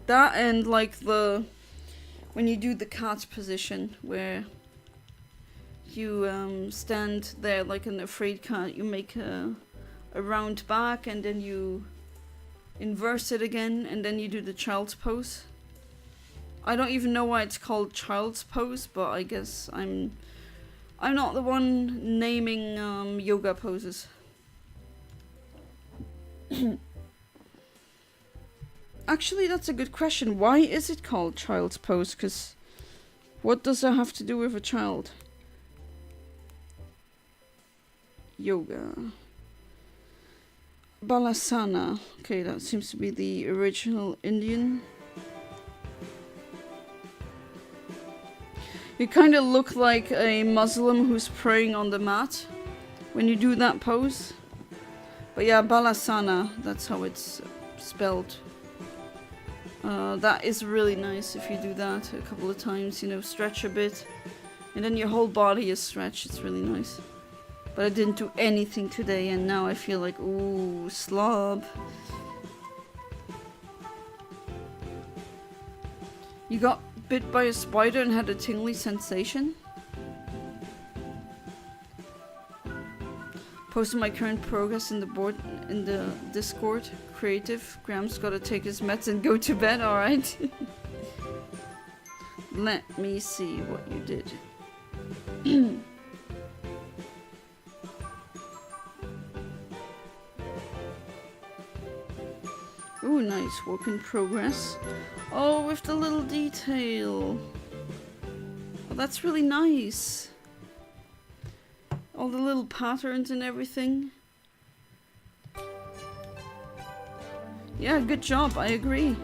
That and like when you do the cat position, where you stand there like an afraid cat, you make a round back and then you inverse it again and then you do the child's pose. I don't even know why it's called child's pose, but I guess I'm not the one naming yoga poses. Actually, that's a good question. Why is it called child's pose? Because what does that have to do with a child? Yoga. Balasana. Okay, that seems to be the original Indian. You kind of look like a Muslim who's praying on the mat when you do that pose. But yeah, Balasana, that's how it's spelled. That is really nice if you do that a couple of times, you know, stretch a bit. And then your whole body is stretched, it's really nice. But I didn't do anything today and now I feel like, ooh, slob. You got bit by a spider and had a tingly sensation? Posting my current progress in the Discord. Creative. Graham's gotta take his meds and go to bed, alright? Let me see what you did. Ooh, nice. Work in progress. Oh, with the little detail. Oh, that's really nice. All the little patterns and everything. Yeah, good job. I agree.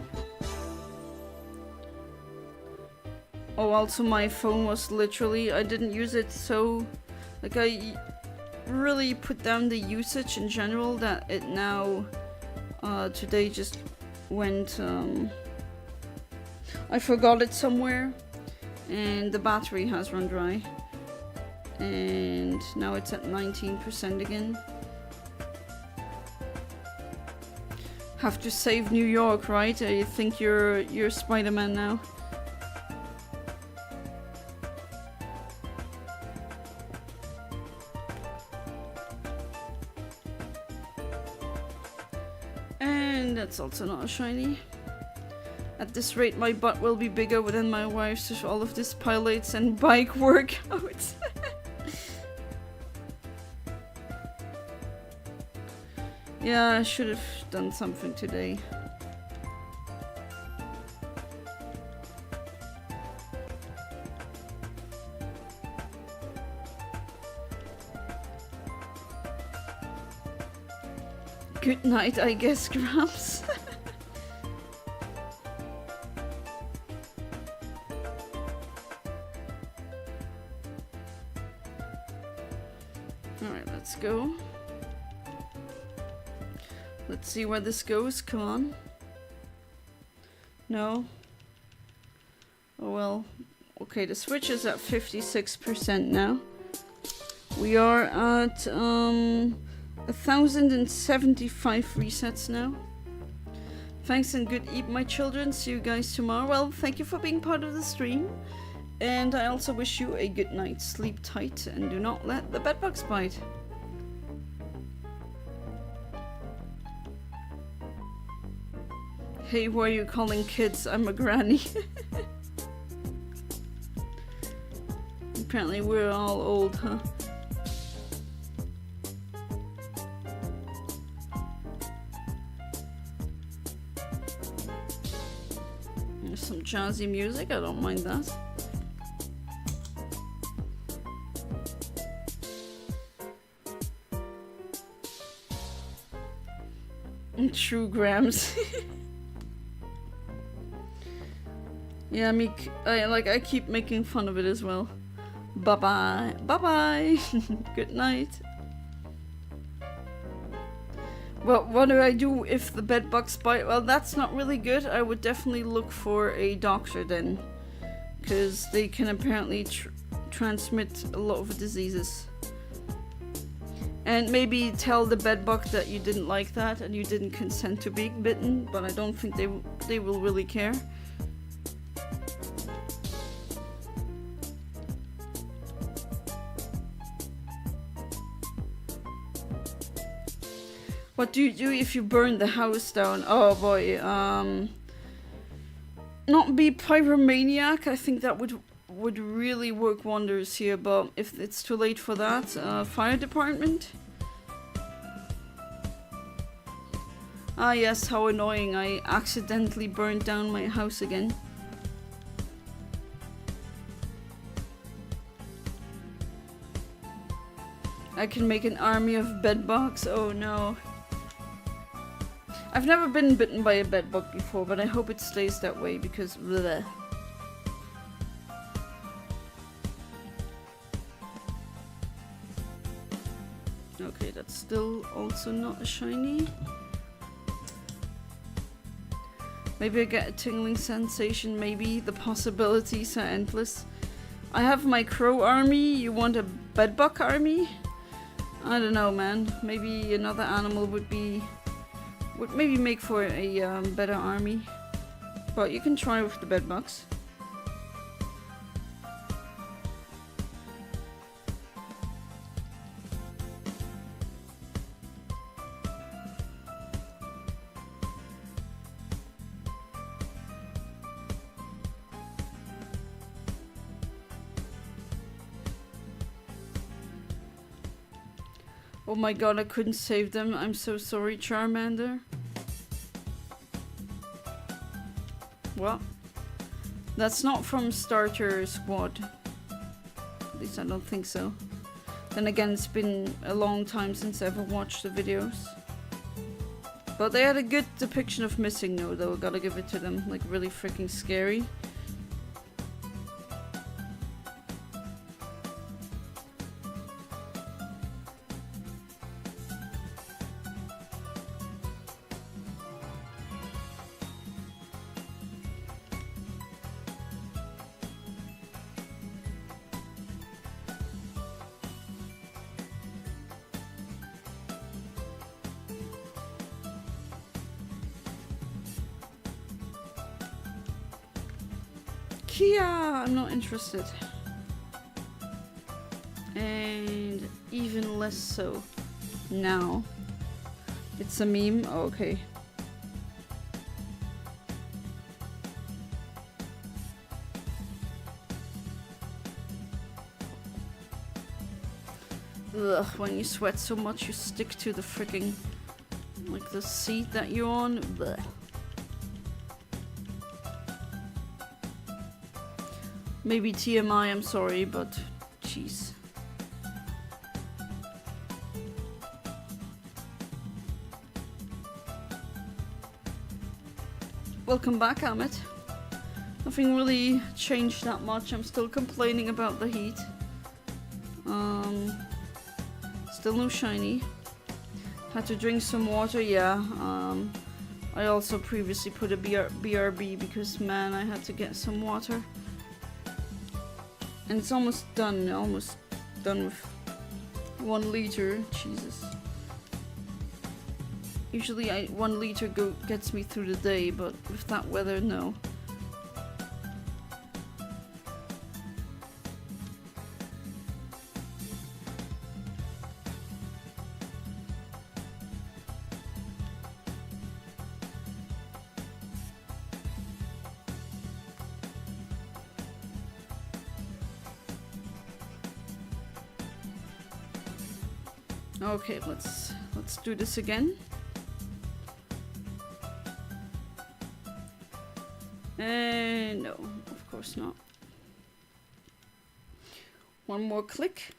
Oh, also my phone was literally... I didn't use it so... Like, I really put down the usage in general that it now... today just went... I forgot it somewhere. And the battery has run dry. And now it's at 19% again. Have to save New York, right? I think you're Spider-Man now. And that's also not a shiny. At this rate, my butt will be bigger than my wife's with all of this pilates and bike workouts. Yeah, I should have done something today. Good night, I guess, Gramps. Alright, let's go. Let's see where this goes. Come on. No. Oh well. Okay, the Switch is at 56% now. We are at 1,075 resets now. Thanks and good eat, my children. See you guys tomorrow. Well, thank you for being part of the stream. And I also wish you a good night. Sleep tight and do not let the bedbugs bite. Hey, who are you calling kids? I'm a granny. Apparently we're all old, huh? There's some jazzy music, I don't mind that. True grams. Yeah, I keep making fun of it as well. Bye bye. Bye bye. Good night. Well, what do I do if the bed bugs bite? Well, that's not really good. I would definitely look for a doctor then. Because they can apparently transmit a lot of diseases. And maybe tell the bedbug that you didn't like that and you didn't consent to being bitten. But I don't think they will really care. What do you do if you burn the house down? Oh boy, not be pyromaniac. I think that would really work wonders here, but if it's too late for that, fire department? Ah yes, how annoying, I accidentally burned down my house again. I can make an army of bedbugs, oh no. I've never been bitten by a bedbug before, but I hope it stays that way because bleh. Okay, that's still also not a shiny. Maybe I get a tingling sensation, maybe. The possibilities are endless. I have my crow army, you want a bedbug army? I don't know, man. Maybe another animal would maybe make for a better army. But you can try with the bedbugs. Oh my god, I couldn't save them. I'm so sorry, Charmander. What? That's not from Starter Squad. At least I don't think so. Then again, it's been a long time since I ever watched the videos. But they had a good depiction of missing though, gotta give it to them. Like, really freaking scary. I'm not interested. And even less so now. It's a meme? Oh, okay. Ugh, when you sweat so much you stick to the freaking, like, the seat that you're on. Blech. Maybe TMI, I'm sorry, but jeez. Welcome back, Amit. Nothing really changed that much. I'm still complaining about the heat. Still no shiny. Had to drink some water, yeah. I also previously put a BRB because, man, I had to get some water. And it's almost done with 1 liter. Jesus. Usually 1 liter gets me through the day, but with that weather, no. Okay, let's do this again. And no, of course not. One more click.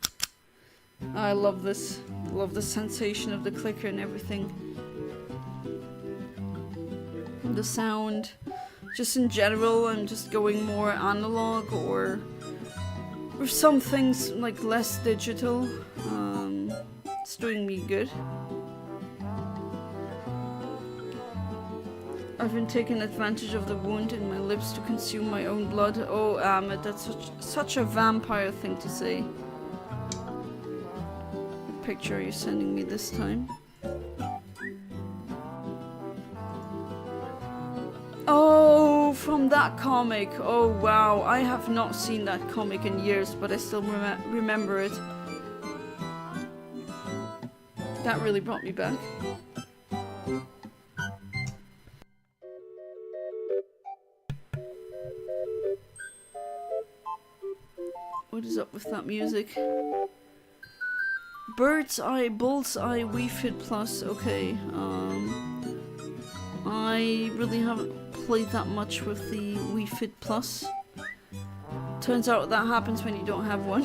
I love this. Love the sensation of the clicker and everything. The sound. Just in general, I'm just going more analog or some things like less digital. It's doing me good. I've been taking advantage of the wound in my lips to consume my own blood. Oh, Ahmed, that's such a vampire thing to say. What picture are you sending me this time? Oh, from that comic. Oh, wow. I have not seen that comic in years, but I still remember it. That really brought me back. What is up with that music? Bird's Eye, Bull's Eye, Wii Fit Plus. Okay. I really haven't played that much with the Wii Fit Plus. Turns out that happens when you don't have one.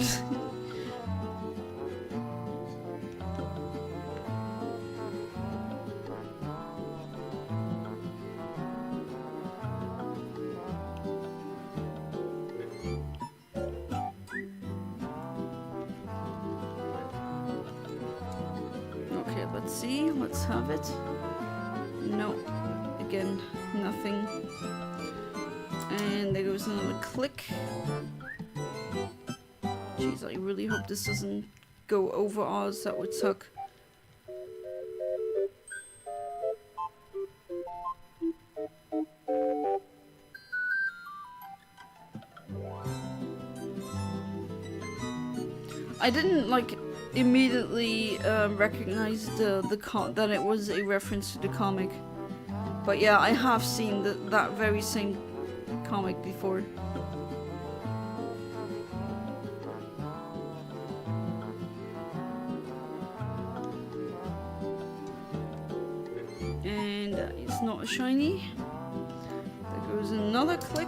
Let's have it. No. Again, nothing. And there goes another click. Jeez, I really hope this doesn't go over Oz. That would suck. I didn't immediately recognize that it was a reference to the comic, but yeah, I have seen that very same comic before. It's not a shiny. There goes another click.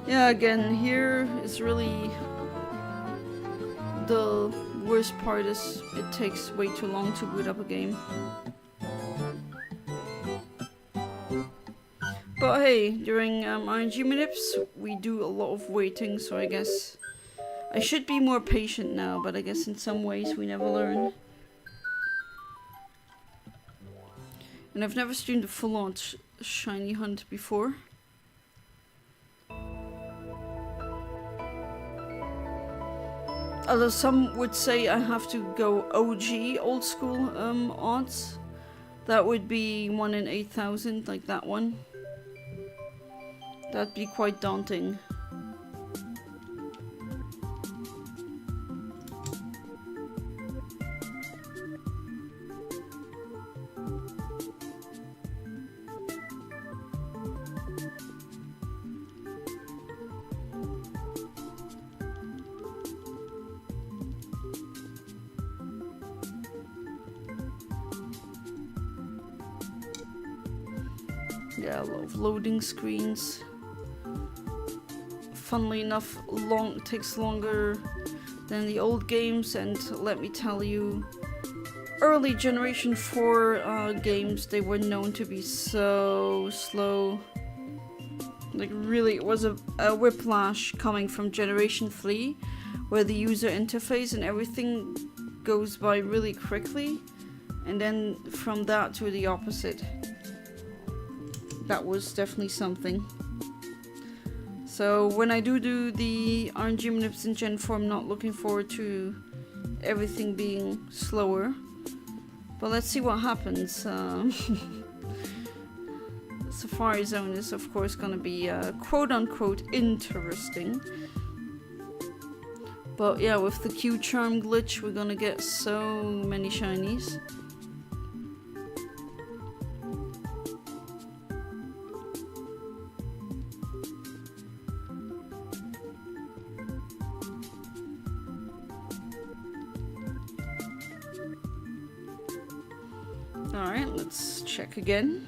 Yeah, again, here is really the worst part is it takes way too long to boot up a game. But hey, during RNG manips, we do a lot of waiting, so I guess I should be more patient now, but I guess in some ways we never learn. And I've never streamed a full-on shiny hunt before. Although some would say I have to go OG, old school odds. That would be 1 in 8,000, like that one. That'd be quite daunting. Yeah, a lot of loading screens. Funnily enough, takes longer than the old games, and let me tell you, early Generation 4 games, they were known to be so slow. Like really, it was a whiplash coming from Generation 3, where the user interface and everything goes by really quickly, and then from that to the opposite. That was definitely something. So when I do the RNG manips in Gen 4, I'm not looking forward to everything being slower. But let's see what happens. Safari Zone is of course gonna be quote-unquote interesting. But yeah, with the Q-Charm glitch, we're gonna get so many shinies. Alright, let's check again.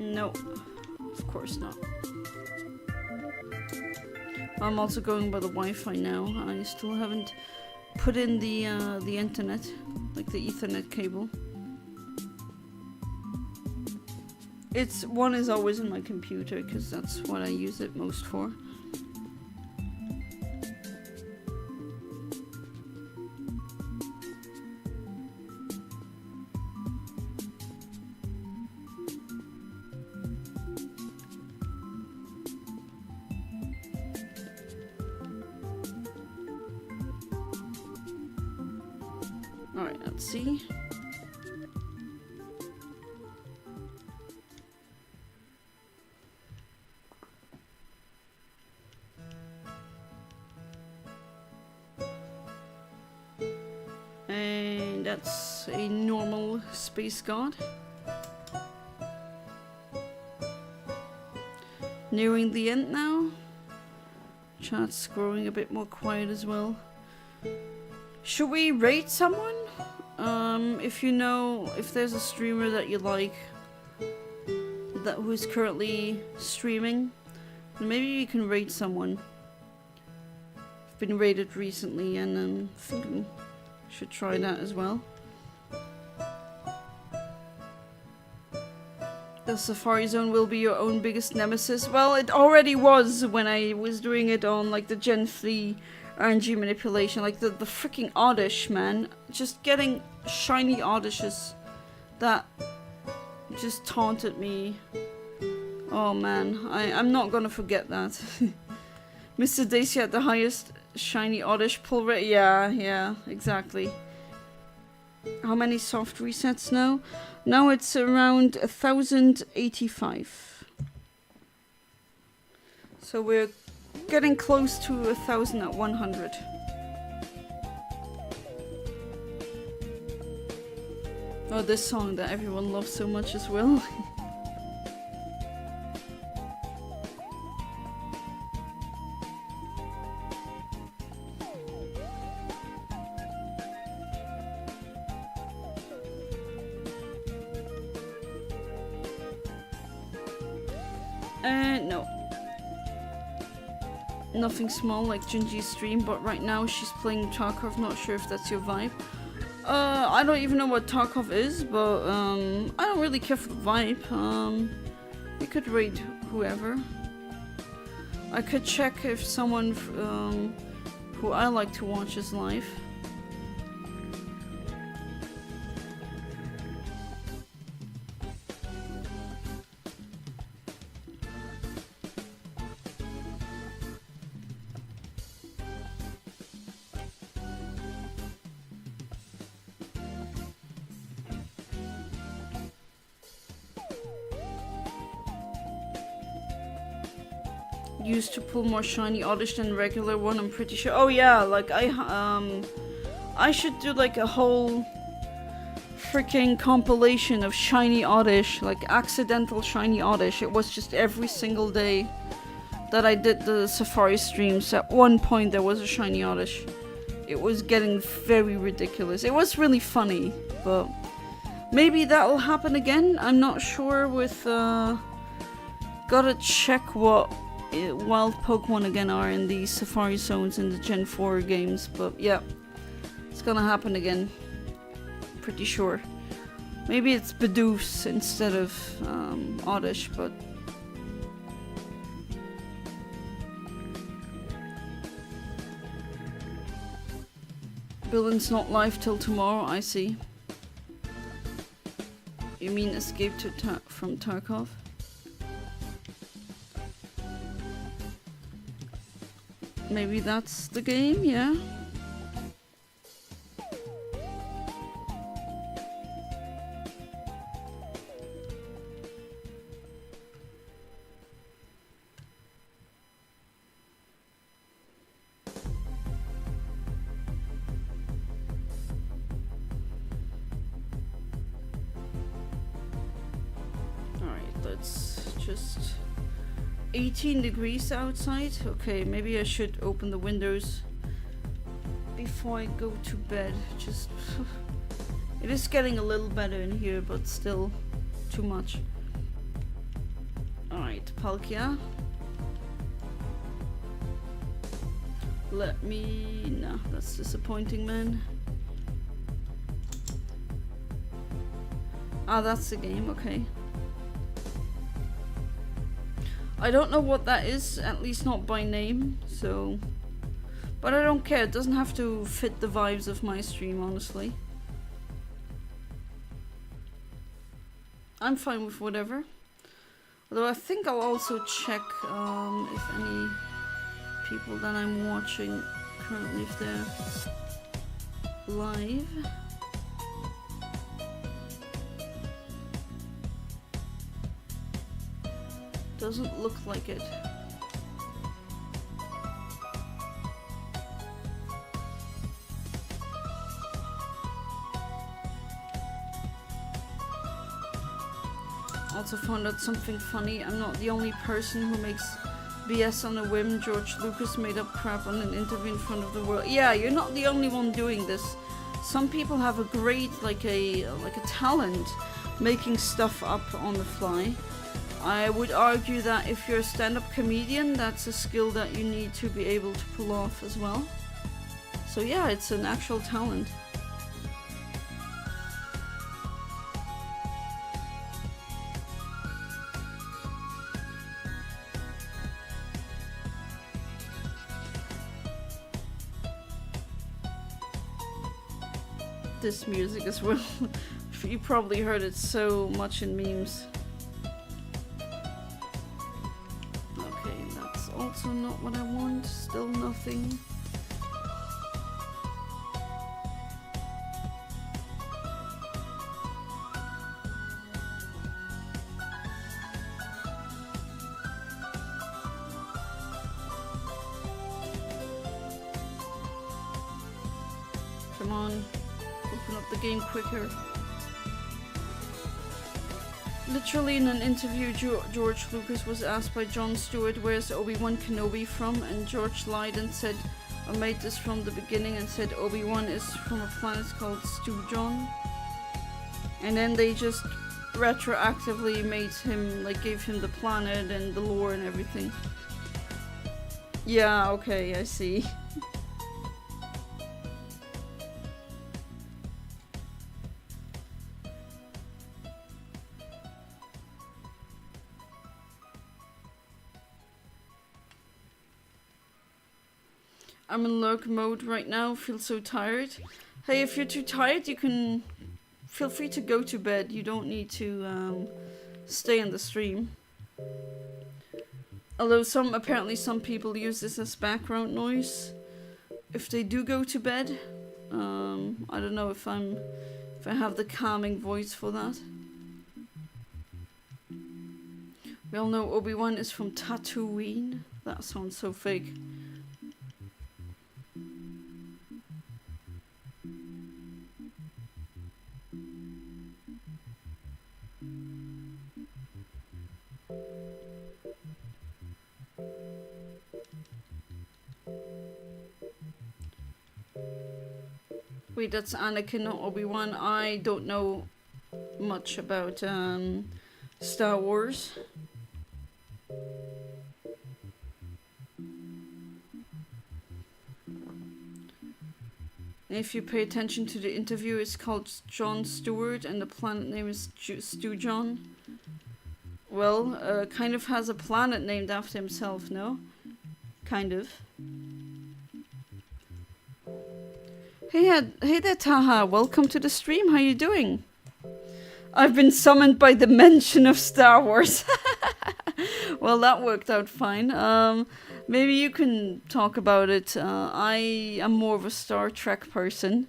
No, of course not. I'm also going by the Wi-Fi now. I still haven't put in the internet, like the Ethernet cable. One is always in my computer because that's what I use it most for. Alright, let's see. And that's a normal space god. Nearing the end now. Chat's growing a bit more quiet as well. Should we rate someone? If you know, if there's a streamer that you like who's currently streaming, then maybe you can rate someone. I've been rated recently, and I think I should try that as well. The Safari Zone will be your own biggest nemesis. Well, it already was when I was doing it on like the Gen 3 RNG manipulation, like the freaking Oddish, man. Just getting shiny Oddishes that just taunted me. Oh man, I'm not gonna forget that. Mr. Daisy had the highest shiny Oddish pull rate. Yeah, exactly. How many soft resets now? Now it's around 1,085. So we're getting close to 1,000 at 100. Oh, this song that everyone loves so much as well. No. Nothing small like Junji's stream, but right now she's playing Tarkov. Not sure if that's your vibe. I don't even know what Tarkov is, but I don't really care for the vibe. You could raid whoever. I could check if someone who I like to watch is live. Used to pull more shiny oddish than regular one, I'm pretty sure. Oh yeah, like I should do like a whole freaking compilation of shiny oddish, like accidental shiny oddish. It was just every single day that I did the Safari streams. At one point there was a shiny oddish. It was getting very ridiculous. It was really funny, but maybe that'll happen again. I'm not sure with gotta check what wild Pokemon again are in the Safari zones in the Gen 4 games, but yeah, it's gonna happen again. Pretty sure. Maybe it's Bidoof instead of Oddish, but Billin's not live till tomorrow, I see. You mean Escape to from Tarkov? Maybe that's the game, yeah. Alright, let's just 18 degrees outside. Okay, maybe I should open the windows before I go to bed. Just it is getting a little better in here, but still too much. Alright, Palkia. Let me... No, that's disappointing, man. Ah, that's the game, okay. I don't know what that is, at least not by name, so... But I don't care, it doesn't have to fit the vibes of my stream, honestly. I'm fine with whatever. Although I think I'll also check if any people that I'm watching currently, if they're live. Doesn't look like it. Also found out something funny. I'm not the only person who makes BS on a whim. George Lucas made up crap on an interview in front of the world. Yeah, you're not the only one doing this. Some people have a great like a talent making stuff up on the fly. I would argue that if you're a stand-up comedian, that's a skill that you need to be able to pull off as well. So yeah, it's an actual talent. This music as well. You probably heard it so much in memes. Also not what I want, still nothing. Come on, open up the game quicker. Literally in an interview, George Lucas was asked by Jon Stewart, where's Obi-Wan Kenobi from? And George lied and said, I made this from the beginning, and said Obi-Wan is from a planet called Stu John. And then they just retroactively made him, like, gave him the planet and the lore and everything. Yeah, okay, I see. I'm in lurk mode right now, feel so tired. Hey, if you're too tired, you can feel free to go to bed. You don't need to stay on the stream. Although apparently some people use this as background noise if they do go to bed. I don't know if I have the calming voice for that. We all know Obi-Wan is from Tatooine. That sounds so fake. Wait, that's Anakin or Obi-Wan. I don't know much about Star Wars. If you pay attention to the interview, it's called Jon Stewart and the planet name is Stu John. Well, kind of has a planet named after himself, no? Kind of. Hey there, Taha. Welcome to the stream. How you doing? I've been summoned by the mention of Star Wars. Well, that worked out fine. Maybe you can talk about it. I am more of a Star Trek person.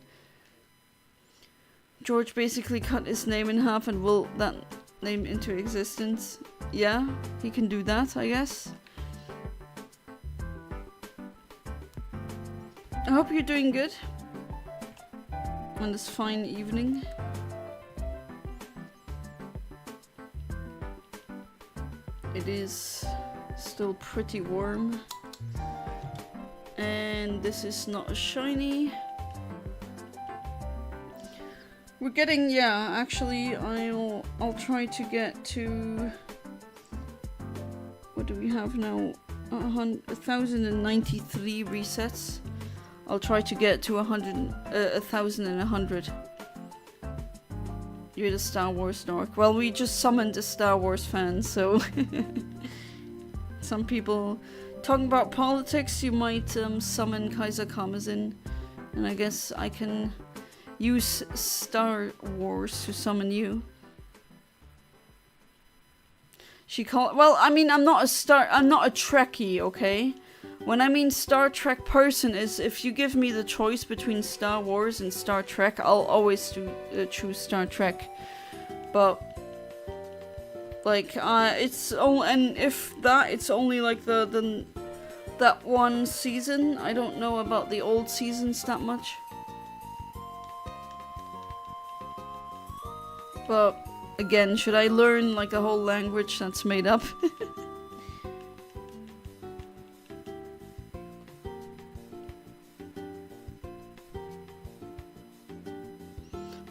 George basically cut his name in half and willed that name into existence. Yeah, he can do that, I guess. I hope you're doing good on this fine evening. It is still pretty warm. And this is not a shiny. We're getting, yeah, actually I'll try to get to, what do we have now? 1,093 resets. I'll try to get to 1,100. You're the Star Wars narc. Well, we just summoned a Star Wars fan, so some people talking about politics. You might summon Kaiser Kamazin, and I guess I can use Star Wars to summon you. Well, I mean, I'm not a Trekkie, okay? When I mean Star Trek person is if you give me the choice between Star Wars and Star Trek, I'll always choose Star Trek. But like it's only, and if that it's only like that one season. I don't know about the old seasons that much. But again, should I learn like a whole language that's made up?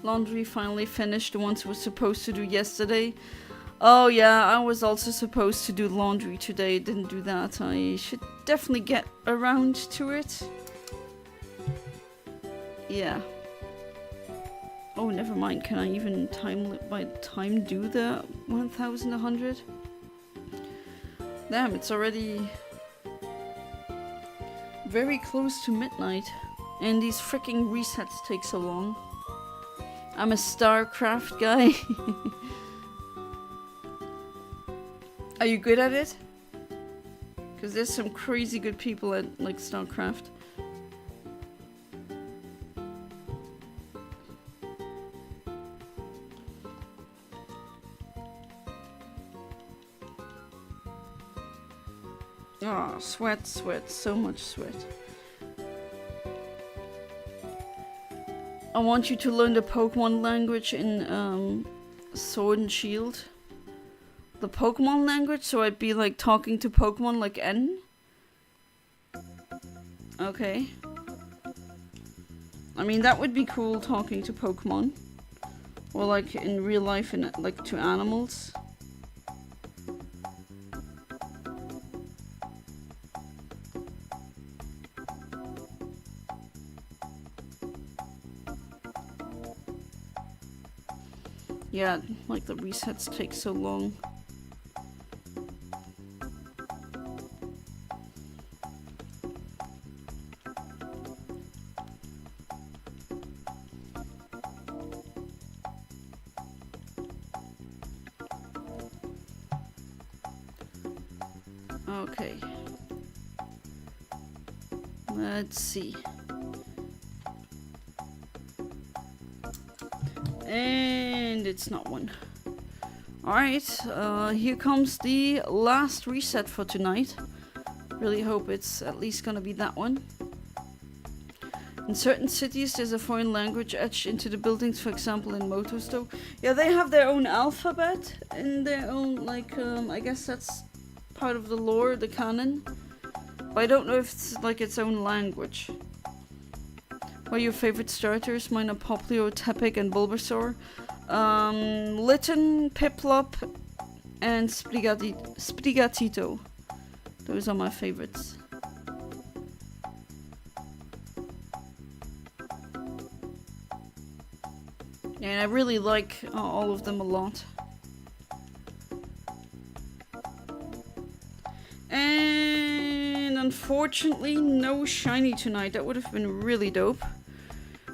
Laundry finally finished, the ones we were supposed to do yesterday. Oh yeah, I was also supposed to do laundry today, didn't do that. I should definitely get around to it. Yeah. Oh, never mind, can I even by time do the 1,100? Damn, it's already very close to midnight. And these freaking resets take so long. I'm a StarCraft guy. Are you good at it? Because there's some crazy good people at like StarCraft. Oh, sweat, so much sweat. I want you to learn the Pokemon language in Sword and Shield. The Pokemon language, so I'd be like talking to Pokemon like N? Okay. I mean, that would be cool, talking to Pokemon. Or like in real life, in like to animals. Yeah, like the resets take so long. Okay. Let's see. And it's not one. Alright, here comes the last reset for tonight. Really hope it's at least gonna be that one. In certain cities, there's a foreign language etched into the buildings, for example in Motosto. Yeah, they have their own alphabet and their own, like, I guess that's part of the lore, the canon. But I don't know if it's like its own language. What are your favorite starters? Mine are Poplio, Tepig, and Bulbasaur. Litten, Piplup, and Sprigatito. Those are my favorites. And I really like all of them a lot. And unfortunately, no shiny tonight. That would have been really dope.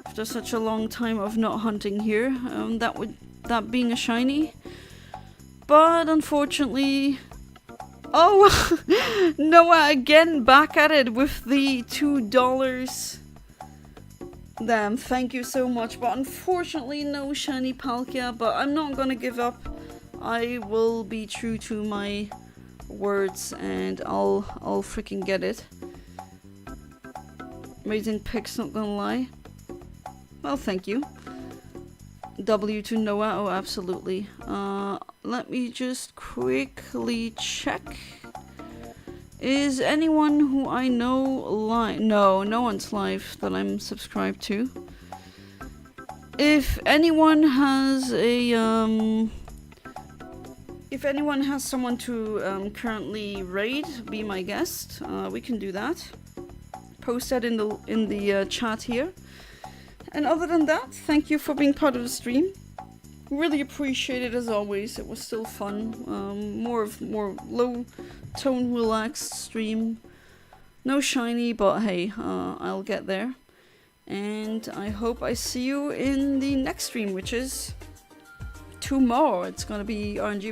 After such a long time of not hunting here, that being a shiny. But unfortunately, oh, Noah again back at it with the $2. Damn, thank you so much. But unfortunately, no shiny Palkia. But I'm not gonna give up. I will be true to my words, and I'll freaking get it. Amazing picks, not gonna lie. Well, thank you. W to Noah, oh absolutely. Let me just quickly check. Is anyone who I know live? No, no one's live that I'm subscribed to. If anyone has a if anyone has someone to currently raid, be my guest. We can do that. Post that in the chat here. And other than that, thank you for being part of the stream. Really appreciate it as always. It was still fun. More low tone, relaxed stream. No shiny, but hey, I'll get there. And I hope I see you in the next stream, which is tomorrow. It's gonna be RNG.